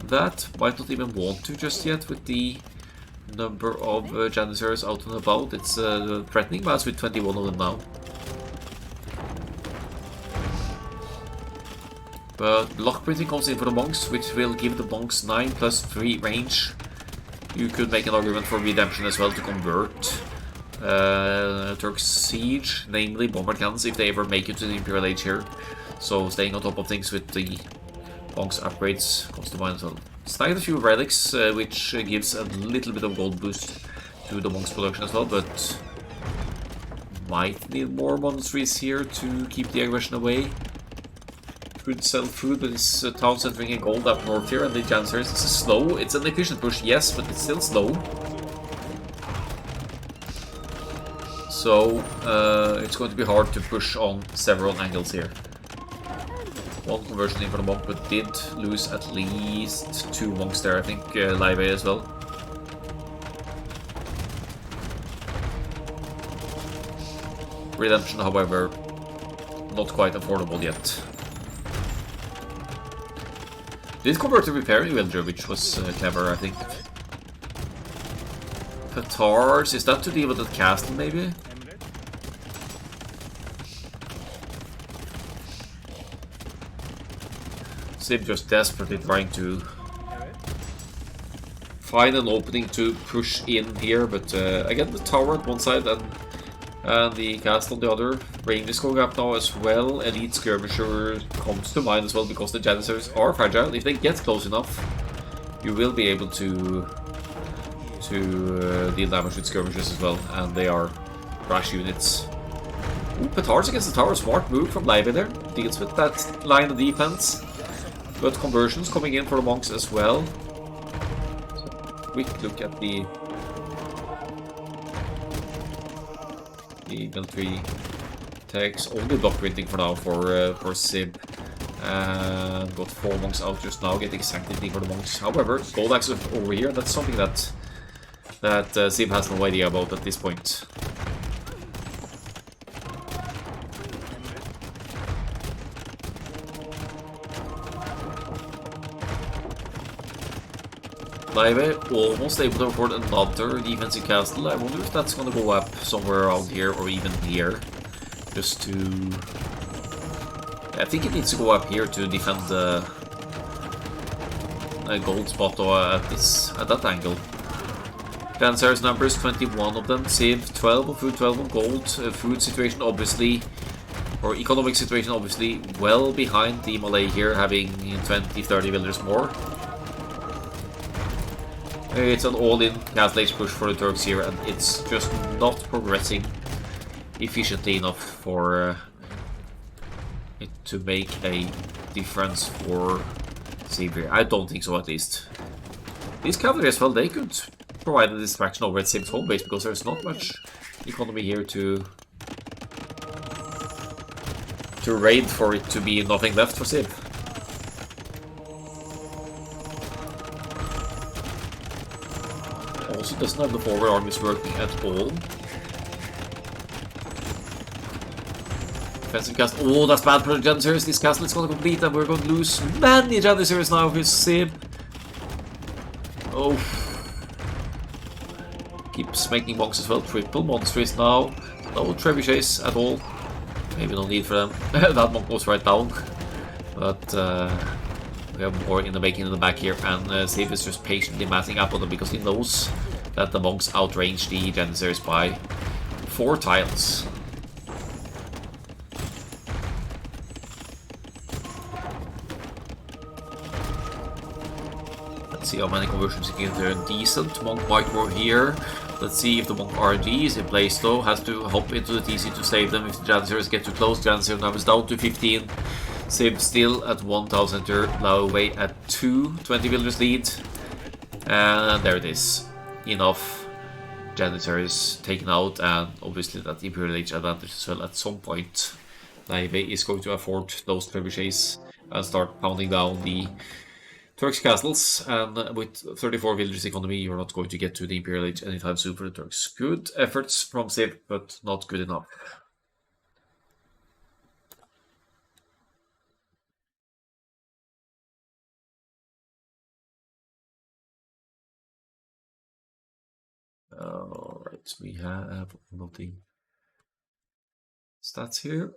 that. Might not even want to just yet with the number of Janissaries out and about. It's a threatening mass with 21 of them now. But block printing comes in for the monks, which will give the monks 9+3 range. You could make an argument for redemption as well to convert Turk's siege, namely bombard cannons, if they ever make it to the Imperial Age here. So staying on top of things with the monks upgrades comes to mind as well. Snagged a few relics, which gives a little bit of gold boost to the monks production as well, but might need more monasteries here to keep the aggression away. Could sell food, but this town centering in gold up north here, and the Janissaries is slow. It's an efficient push, yes, but it's still slow. So it's going to be hard to push on several angles here. One conversion in for the monk, but did lose at least 2 monks there, I think, Laufey as well. Redemption, however, not quite affordable yet. Did convert to repairing villager, which was clever, I think. Petars, is that to deal with the castle, maybe? Civ just desperately trying to find an opening to push in here, but again, the tower at one side and the castle on the other. Range is going up now as well. Elite Skirmisher comes to mind as well, because the Janissaries are fragile. If they get close enough, you will be able to deal damage with skirmishers as well, and they are crash units. Ooh, petards against the tower, smart move from Laufey there. Deals with that line of defense. But conversions coming in for the monks as well. So, quick look at the military tags. Only block printing for now for Civ. And got 4 monks out just now, getting sanctity for the monks. However, gold access over here, that's something that Civ has no idea about at this point. Laufey almost able to afford another defensive castle. I wonder if that's going to go up somewhere around here or even here. Just to... I think it needs to go up here to defend the gold spot at that angle. Janissaries numbers, 21 of them. Civ, 12 on food, 12 on gold. Food situation obviously, or economic situation obviously, well behind the Malay here, having 20-30 villagers more. It's an all-in Castle Age push for the Turks here, and it's just not progressing efficiently enough for it to make a difference for Civ here. I don't think so, at least. These cavalry as well, they could provide a distraction over at Civ's home base, because there's not much economy here to raid for it to be nothing left for Civ. Also doesn't have the forward armies working at all. Defensive castle. Oh, that's bad for the Janissaries. This castle is going to complete, and we're going to lose many Janissaries now with Civ. Oh. Keeps making monks as well. Triple monasteries now. No trebuchets at all. Maybe no need for them. That monk goes right down. But we have more in the making in the back here, and Civ is just patiently massing up on them, because he knows that the monks outrange the Janissaries by 4 tiles. Let's see how many conversions you can turn decent. Monk might work here. Let's see if the Monk RNG is in place though. Has to hop into the TC to save them if the Janissaries get too close. Janissary now is down to 15. Civ still at 1000. Laufey at 2. 20 villagers lead. And there it is. Enough. Janissaries taken out, and obviously that Imperial Age advantage as well at some point. Laufey is going to afford those trebuchets and start pounding down the Turks' castles, and with 34 villagers economy, you're not going to get to the Imperial Age anytime soon for the Turks. Good efforts from Civ, but not good enough. Alright, we have nothing stats here.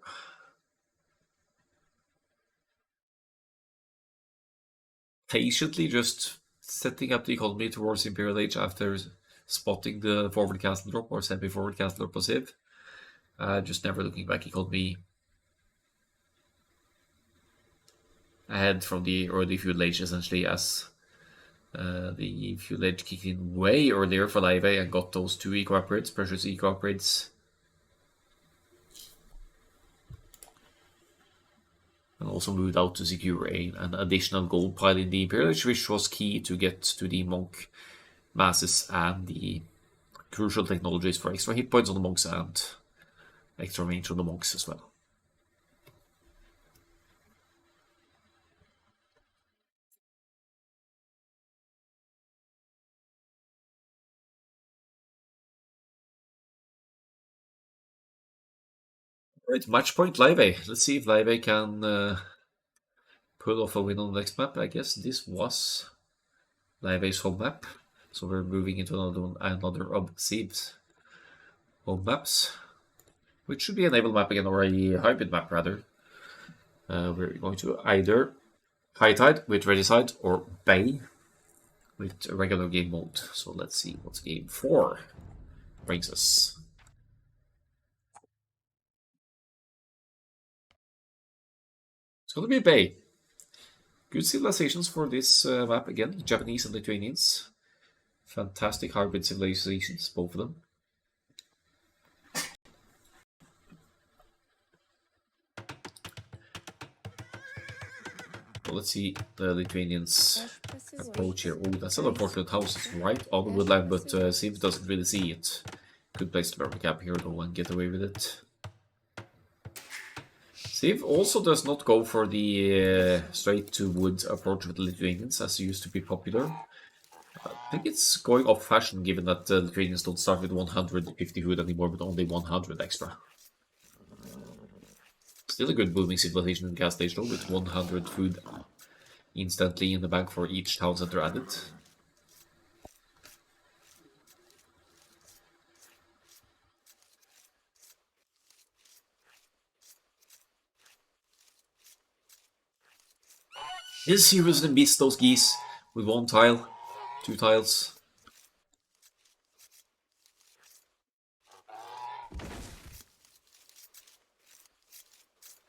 Patiently just setting up the economy towards Imperial Age after spotting the forward castle drop or semi-forward castle drop of Civ. Just never looking back, economy ahead from the early feudal age, essentially, as the feudal age kicked in way earlier for Laufey and got those 2 eco upgrades, precious eco upgrades. And also moved out to secure an additional gold pile in the Imperial Age, which was key to get to the monk masses and the crucial technologies for extra hit points on the monks and extra range on the monks as well. Right, match point Laufey. Let's see if Laufey can pull off a win on the next map. I guess this was Laufey's home map, so we're moving into another of Civ's home maps, which should be a naval map again, or a hybrid map rather. We're going to either High Tide with Ready Side or Bay with regular game mode. So let's see what game 4 brings us. It's going to be Bay. Good civilizations for this map again, Japanese and Lithuanians. Fantastic hybrid civilizations, both of them. Well, let's see the Lithuanians approach here. Oh, that's an unfortunate house. It's right on the woodland, but Civ doesn't really see it. Good place to bury cap here though and get away with it. Civ also does not go for the straight to wood approach with the Lithuanians, as used to be popular. I think it's going off fashion given that the Lithuanians don't start with 150 wood anymore, but only 100 extra. Still a good booming civilization in Gas Stage though, with 100 food instantly in the bank for each town center added. Is he was gonna miss those geese with 1 tile, 2 tiles?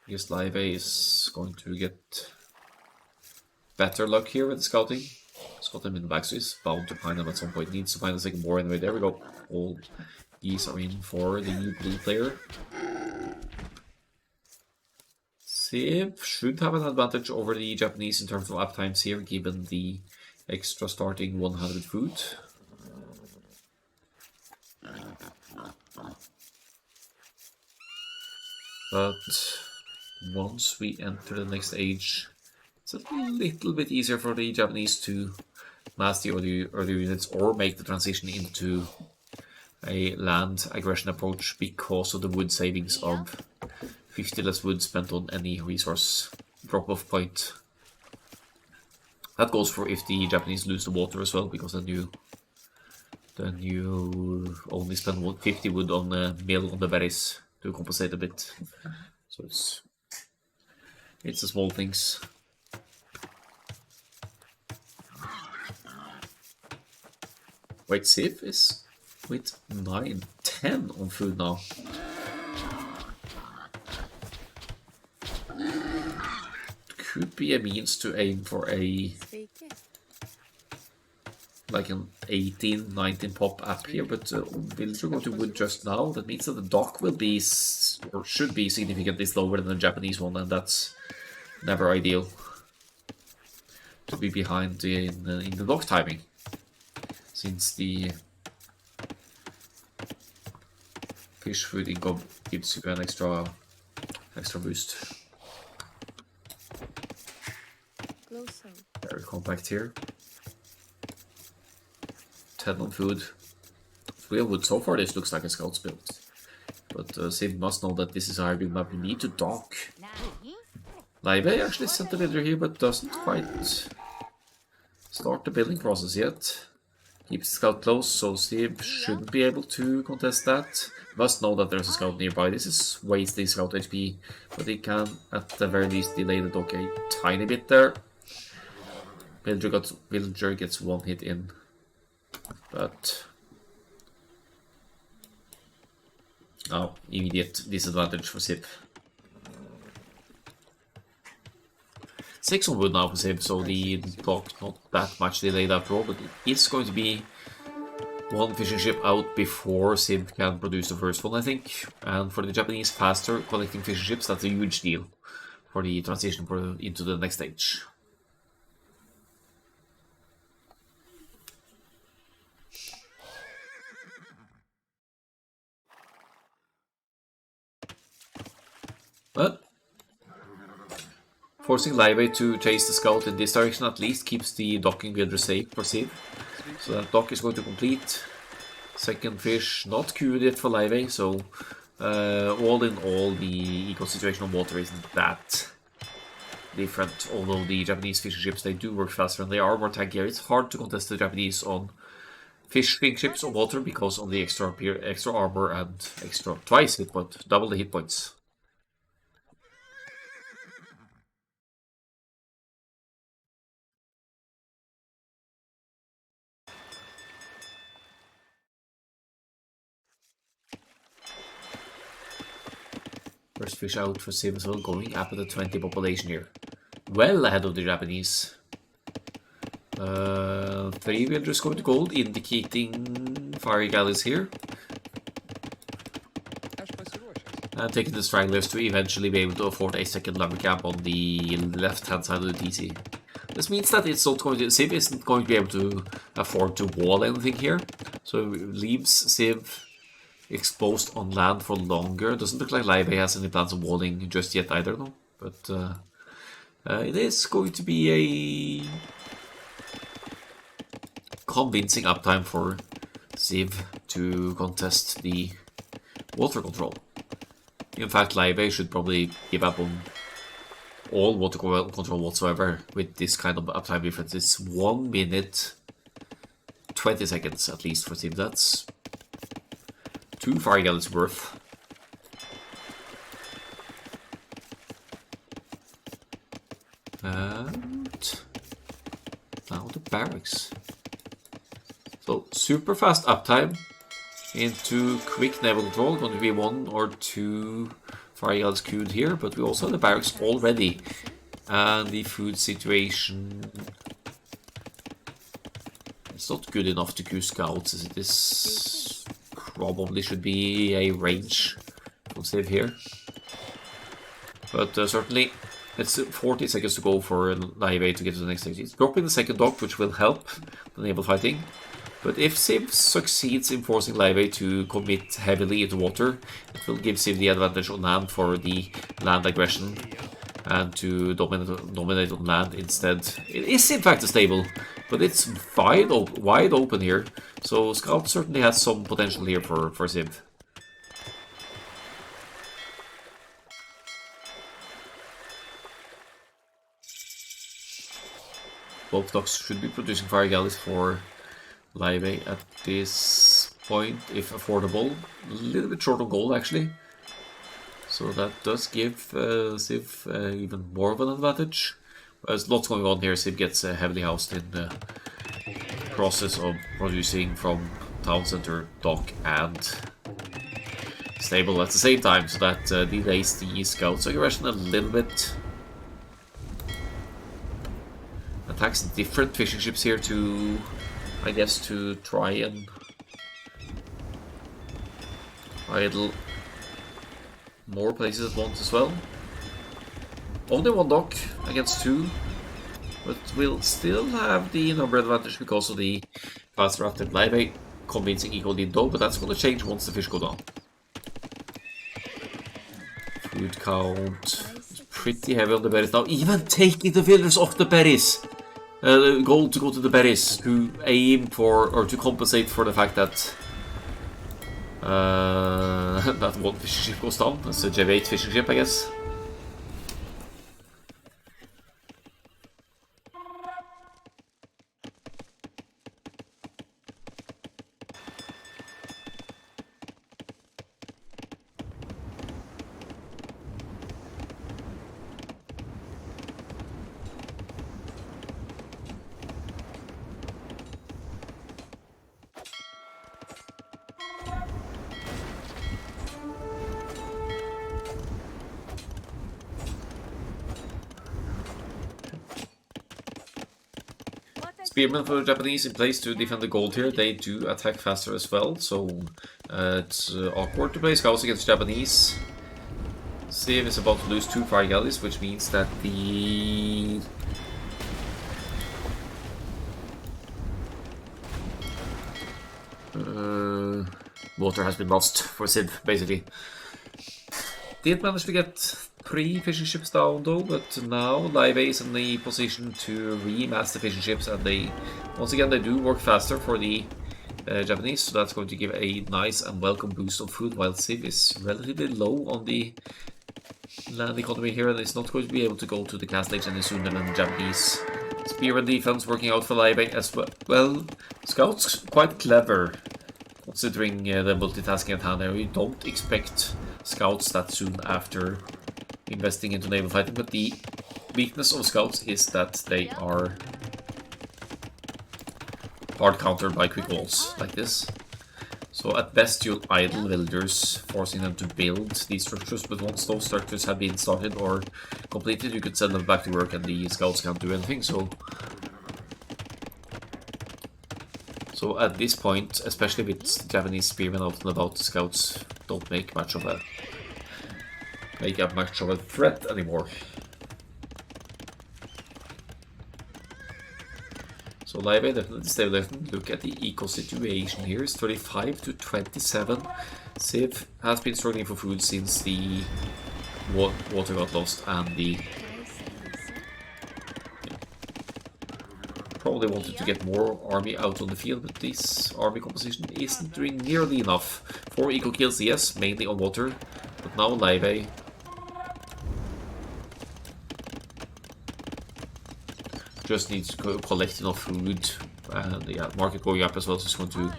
I guess Laufey is going to get better luck here with the scouting. It's got them in the back, so he's bound to find them at some point. Needs to find a second more anyway. There we go. All geese are in for the blue player. Civ should have an advantage over the Japanese in terms of up times here, given the extra starting 100 food. But once we enter the next age, it's a little bit easier for the Japanese to mass the early units or make the transition into a land aggression approach because of the wood savings of 50 less wood spent on any resource drop-off point. That goes for if the Japanese lose the water as well, because then you only spend 50 wood on the mill on the berries to compensate a bit. So it's the small things. Wait, Civ is with 9-10 on food now. Could be a means to aim for a like an 18, 19 pop up here, but villager go to wood just now. That means that the dock will be, or should be, significantly slower than the Japanese one, and that's never ideal to be behind in the dock timing, since the fish food income gives you an extra boost. Very compact here. 10 on food. 3 on wood. So far this looks like a scout's build. But Sim must know that this is a hybrid map. We need to dock. Laufey actually sent a builder here, but doesn't quite start the building process yet. Keeps the scout close, so Steve shouldn't be able to contest that. Must know that there's a scout nearby. This is wasting scout HP, but he can at the very least delay the dock a tiny bit there. Villager gets 1 hit in, but now immediate disadvantage for Civ. 6 on wood now for Civ, so the dock not that much delayed after all, but it's going to be 1 fishing ship out before Civ can produce the first one, I think. And for the Japanese faster collecting fishing ships, that's a huge deal for the transition into the next stage. But forcing Laufey to chase the scout in this direction at least keeps the docking builder safe for Civ. So that dock is going to complete. Second fish not queued yet for Laufey, so all in all the eco situation on water isn't that different. Although the Japanese fishing ships, they do work faster and they are more tankier. It's hard to contest the Japanese on fishing ships on water because of the extra armor and extra twice hit point, double the hit points. First fish out for Civ as well, going up at the 20 population here. Well ahead of the Japanese. 3 villagers going to gold, indicating fiery galleys here. And taking the stragglers to eventually be able to afford a second lumber camp on the left hand side of the TC. This means that it's not going to, Civ isn't going to be able to afford to wall anything here. So it leaves Civ exposed on land for longer. Doesn't look like Laufey has any plans of walling just yet either, though. But it is going to be a convincing uptime for Civ to contest the water control. In fact, Laufey should probably give up on all water control whatsoever with this kind of uptime difference. It's 1 minute 20 seconds at least for Civ. That's 2 fire galleys worth. And now the barracks. So super fast uptime into quick naval control. Going to be 1 or 2 fire galleys queued here, but we also have the barracks already. And the food situation, it's not good enough to queue scouts as it is. Probably should be a range from Civ here. But certainly it's 40 seconds to go for Laufey to get to the next stage. It's dropping the second dock, which will help the naval fighting. But if Civ succeeds in forcing Laufey to commit heavily into water, it will give Civ the advantage on land for the land aggression and to dominate on land instead. It is in fact a stable, but it's wide open here. So Scout certainly has some potential here for Civ. Both docks should be producing fire galleys for Laufey at this point, if affordable. A little bit short on gold actually. So that does give Civ even more of an advantage. There's lots going on here. Civ gets heavily housed in the process of producing from town center, dock and stable at the same time. So that delays the scouts aggression a little bit. Attacks different fishing ships here to I guess, to try and idle more places at once as well. Only one dock against two, but we'll still have the number advantage because of the faster after Laufey convincing equal though, but that's going to change once the fish go down. Food count is pretty heavy on the berries now, even taking the villagers off the berries. Gold to go to the berries to aim for, or to compensate for the fact that that one fishing ship goes down. That's a J8 fishing ship, I guess. Spearmen for the Japanese in place to defend the gold here. They do attack faster as well, so it's awkward to play scouts against Japanese. Civ is about to lose 2 fire galleys, which means that the water has been lost for Civ, basically. Did manage to get 3 fishing ships down though, but now Laufey is in the position to remass the fishing ships, and they, once again, they do work faster for the Japanese, so that's going to give a nice and welcome boost of food, while Civ is relatively low on the land economy here, and is not going to be able to go to the castle age any sooner than the Japanese. Spear and defense working out for Laufey as well. Well, Scouts quite clever, considering the multitasking at hand here. You don't expect Scouts that soon after investing into naval fighting, but the weakness of Scouts is that they are hard countered by quick walls like this. So at best you'll idle villagers, forcing them to build these structures, but once those structures have been started or completed, you could send them back to work and the Scouts can't do anything. So at this point, especially with Japanese spearmen out and about, the Scouts don't make much of a threat anymore. So Laufey definitely stay left. Look at the eco situation here. It's 35 to 27. Civ has been struggling for food since the water got lost, and the probably wanted to get more army out on the field, but this army composition isn't doing nearly enough. 4 eco kills, yes, mainly on water, but now Laufey just needs to collect enough food, and yeah, market going up as well, so it's going to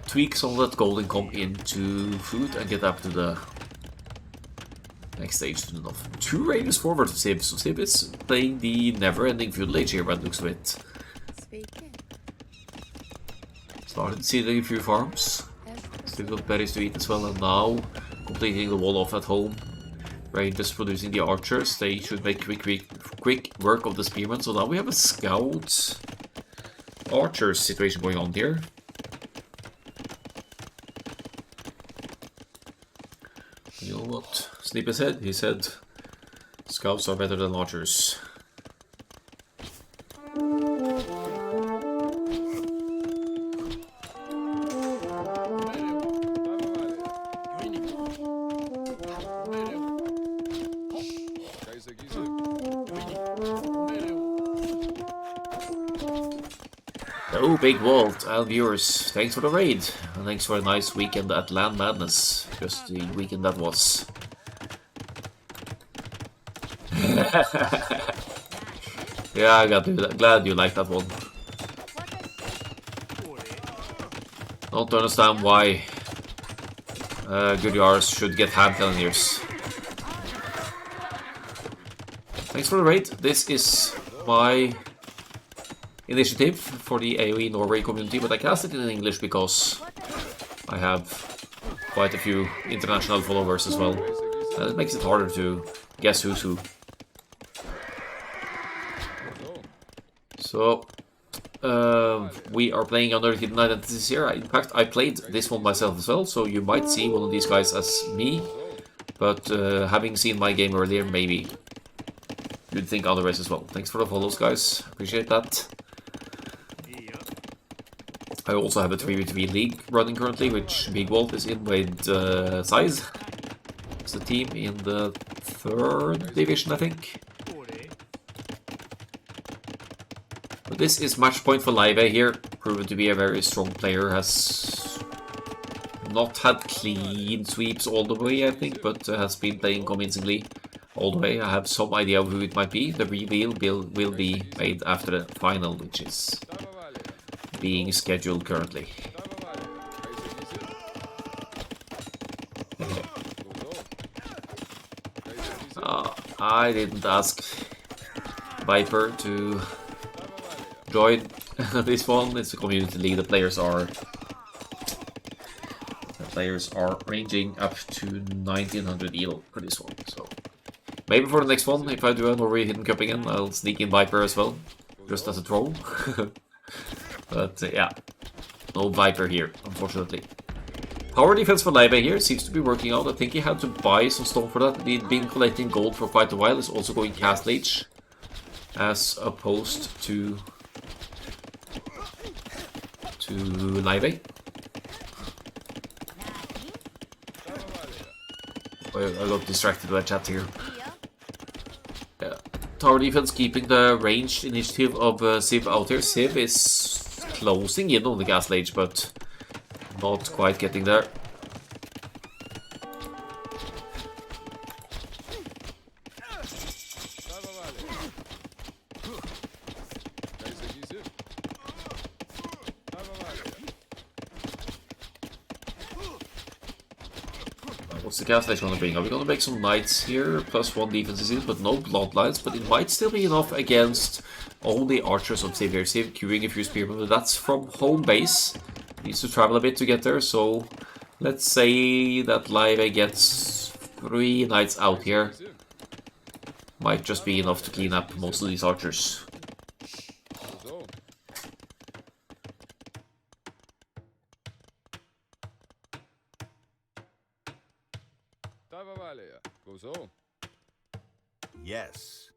tweak some of that gold income into food and get up to the next stage soon enough. 2 raiders forward to Civ, so Civ is playing the never-ending feudal age here by the looks of it. Started seeding a few farms, still got berries to eat as well, and now completing the wall off at home. Rangers producing the archers. They should make quick work of the spearmen. So now we have a scout archers situation going on here. You know what Sleepy said? He said scouts are better than archers. Oh, Big Walt and viewers, thanks for the raid, and thanks for a nice weekend at Land Madness. Just the weekend that was. Yeah, I got to do that. Glad you like that one. Don't understand why good yars should get hand calendars. Thanks for the raid. This is my initiative for the AOE Norway community, but I cast it in English because I have quite a few international followers as well, and it makes it harder to guess who's who. So we are playing under hidden identities here. In fact, I played this one myself as well, so you might see one of these guys as me. But having seen my game earlier, maybe you'd think otherwise as well. Thanks for the follows, guys. Appreciate that. I also have a 3v3 league running currently, which Big Wolf is in with Size. It's a team in the 3rd division, I think. But this is match point for Laufey here. Proven to be a very strong player. Has not had clean sweeps all the way, I think, but has been playing convincingly all the way. I have some idea of who it might be. The reveal will be made after the final, which is being scheduled currently. I didn't ask Viper to join this one. It's a community league. The players are ranging up to 1900 EL for this one. So maybe for the next one, if I do a Norway Hidden Cup again, I'll sneak in Viper as well, just as a troll. But yeah, no Viper here, unfortunately. Power defense for Laufey here seems to be working out. I think he had to buy some stone for that. He'd been collecting gold for quite a while. He's also going Cast Leech, as opposed to Laufey. I got distracted by chat here. Yeah. Tower defense keeping the ranged initiative of Civ out here. Civ is closing in on the Gas Leech, but not quite getting there. What's the Gas Leech going to bring? Are we going to make some Knights here? +1 defense is in, but no Bloodlines. But it might still be enough against only Archers of Civ here. Civ queuing a few Spearmen, but that's from home base. Needs to travel a bit to get there, so let's say that Laufey gets 3 Knights out here. Might just be enough to clean up most of these Archers. Yes.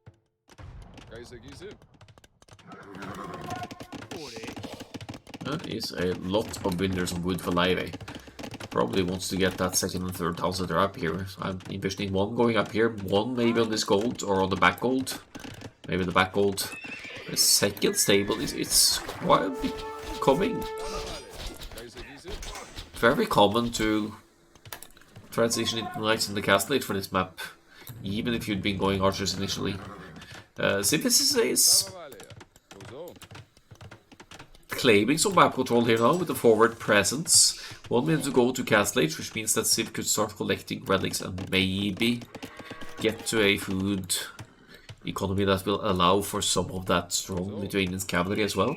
That is a lot of builders of wood for Laufey. Probably wants to get that second and third house that are up here. I'm envisioning one going up here, one maybe on this gold or on the back gold. Maybe the back gold. The second stable it's quite becoming very common to transition into Knights in the Castle Age for this map, even if you'd been going Archers initially. Synthesis is claiming some map control here now with the forward presence. 1 minute to go to Castle Age, which means that Civ could start collecting relics and maybe get to a food economy that will allow for some of that strong Lithuanian cavalry as well.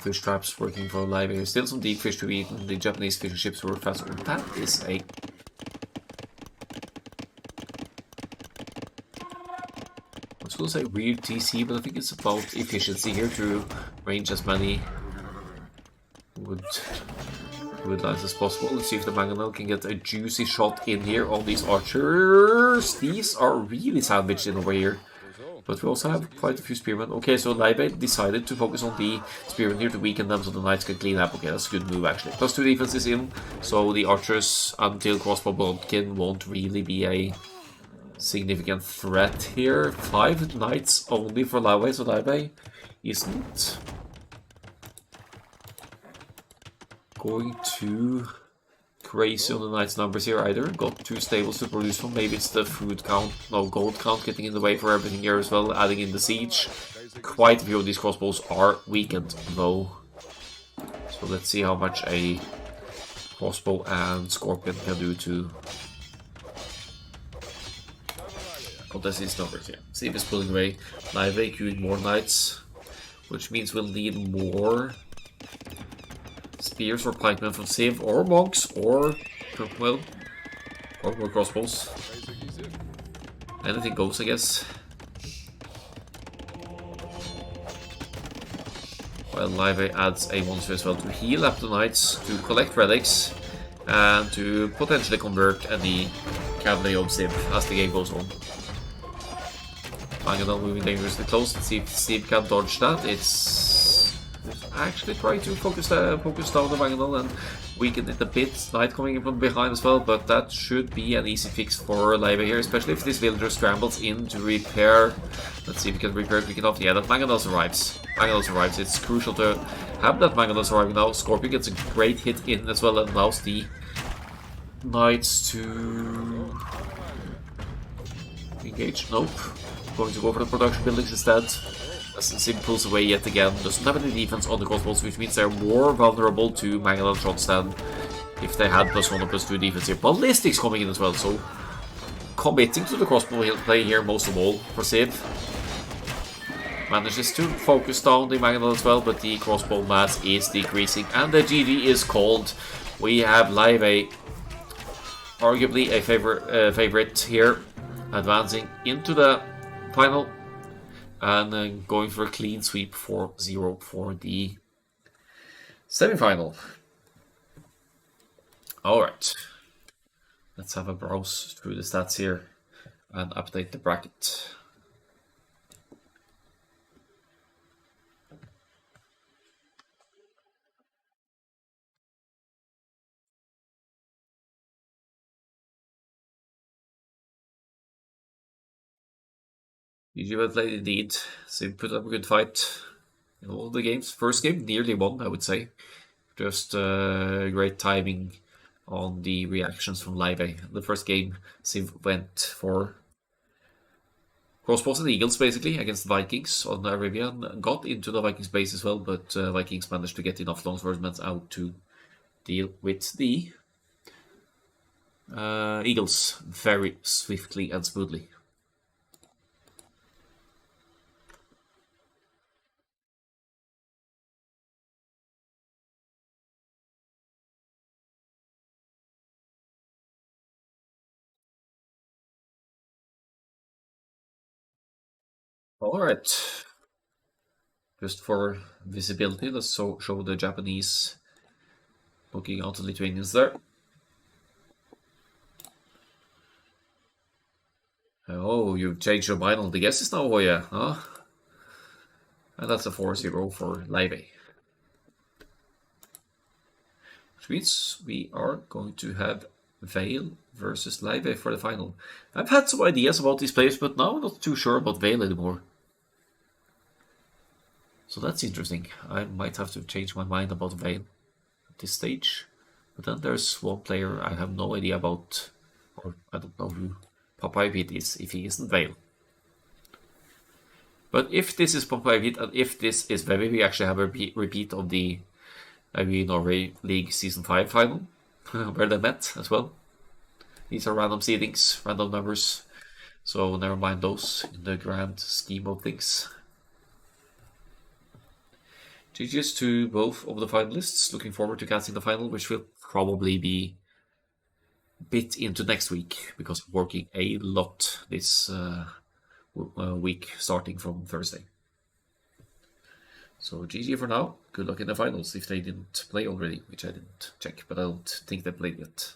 Fish traps working for Laufey. Still some deep fish to eat, and the Japanese fishing ships were faster. That is a... I was going to say weird TC, but I think it's about efficiency here to range as many wood lines as possible. Let's see if the Mangonel can get a juicy shot in here on these Archers. These are really sandwiched in over here. But we also have quite a few Spearmen. Okay, so Laufey decided to focus on the Spearmen here to weaken them so the Knights can clean up. Okay, that's a good move actually. +2 defense is in, so the Archers until Crossbow Bodkin won't really be a significant threat here. 5 Knights only for Laufey, so Laufey isn't going too crazy on the Knights numbers here either. Got 2 stables to produce from. Maybe it's the food count, no, gold count getting in the way for everything here as well, adding in the siege. Quite a few of these crossbows are weakened though. So let's see how much a crossbow and scorpion can do to contest is numbered here. Steve is pulling away. Laufey queuing more knights, which means we'll need more spears or pikemen from Civ, or monks, or, well, or more crossbows. Anything goes, I guess. While Laufey adds a monster as well to heal up the knights, to collect relics, and to potentially convert any Akkal-AOE of Civ as the game goes on. Mangonel moving dangerously close. Let's see if Civ can dodge that. It's actually trying to focus down the Mangonel and weaken it a bit. Knight coming in from behind as well, but that should be an easy fix for Laufey here, especially if this villager scrambles in to repair. Let's see if we can repair quick enough. Yeah, that Mangonel survives. Mangonel survives. It's crucial to have that Mangonel surviving now. Scorpion gets a great hit in as well and allows the Knights to engage. Nope. Going to go for the production buildings instead. As Sim pulls away yet again. Doesn't have any defense on the crossbows, which means they're more vulnerable to Mangonel shots than if they had +1 or +2 defense here. Ballistics coming in as well, so committing to the crossbow play here most of all for Civ. Manages to focus down the Mangonel as well, but the crossbow mass is decreasing and the GG is called. We have Laufey, arguably a favorite here, advancing into the final and going for a clean sweep 4-0 for the semi-final. Alright, let's have a browse through the stats here and update the bracket. GG well played indeed. Sim put up a good fight in all the games. First game, nearly won, I would say. Just great timing on the reactions from Laufey. The first game, Sim went for crossbows and eagles basically against the Vikings on Arabian. Got into the Vikings base as well, but Vikings managed to get enough longswordmen out to deal with the eagles very swiftly and smoothly. Alright, just for visibility, let's show the Japanese looking out the Lithuanians there. Oh, you've changed your mind on the guesses now, oh yeah, huh? And that's a 4-0 for Laufey. Which means we are going to have Vale versus Laufey for the final. I've had some ideas about these players, but now I'm not too sure about Vale anymore. So that's interesting. I might have to change my mind about Vale at this stage. But then there's one player I have no idea about, or I don't know who Papaypit is, if he isn't Vale. But if this is Papaypit, and if this is Vale, we actually have a repeat of the Norway League Season 5 final, where they met as well. These are random seedings, random numbers, so never mind those in the grand scheme of things. GG's to both of the finalists. Looking forward to catching the final, which will probably be a bit into next week, because I'm working a lot this week, starting from Thursday. So GG for now. Good luck in the finals if they didn't play already, which I didn't check, but I don't think they played yet.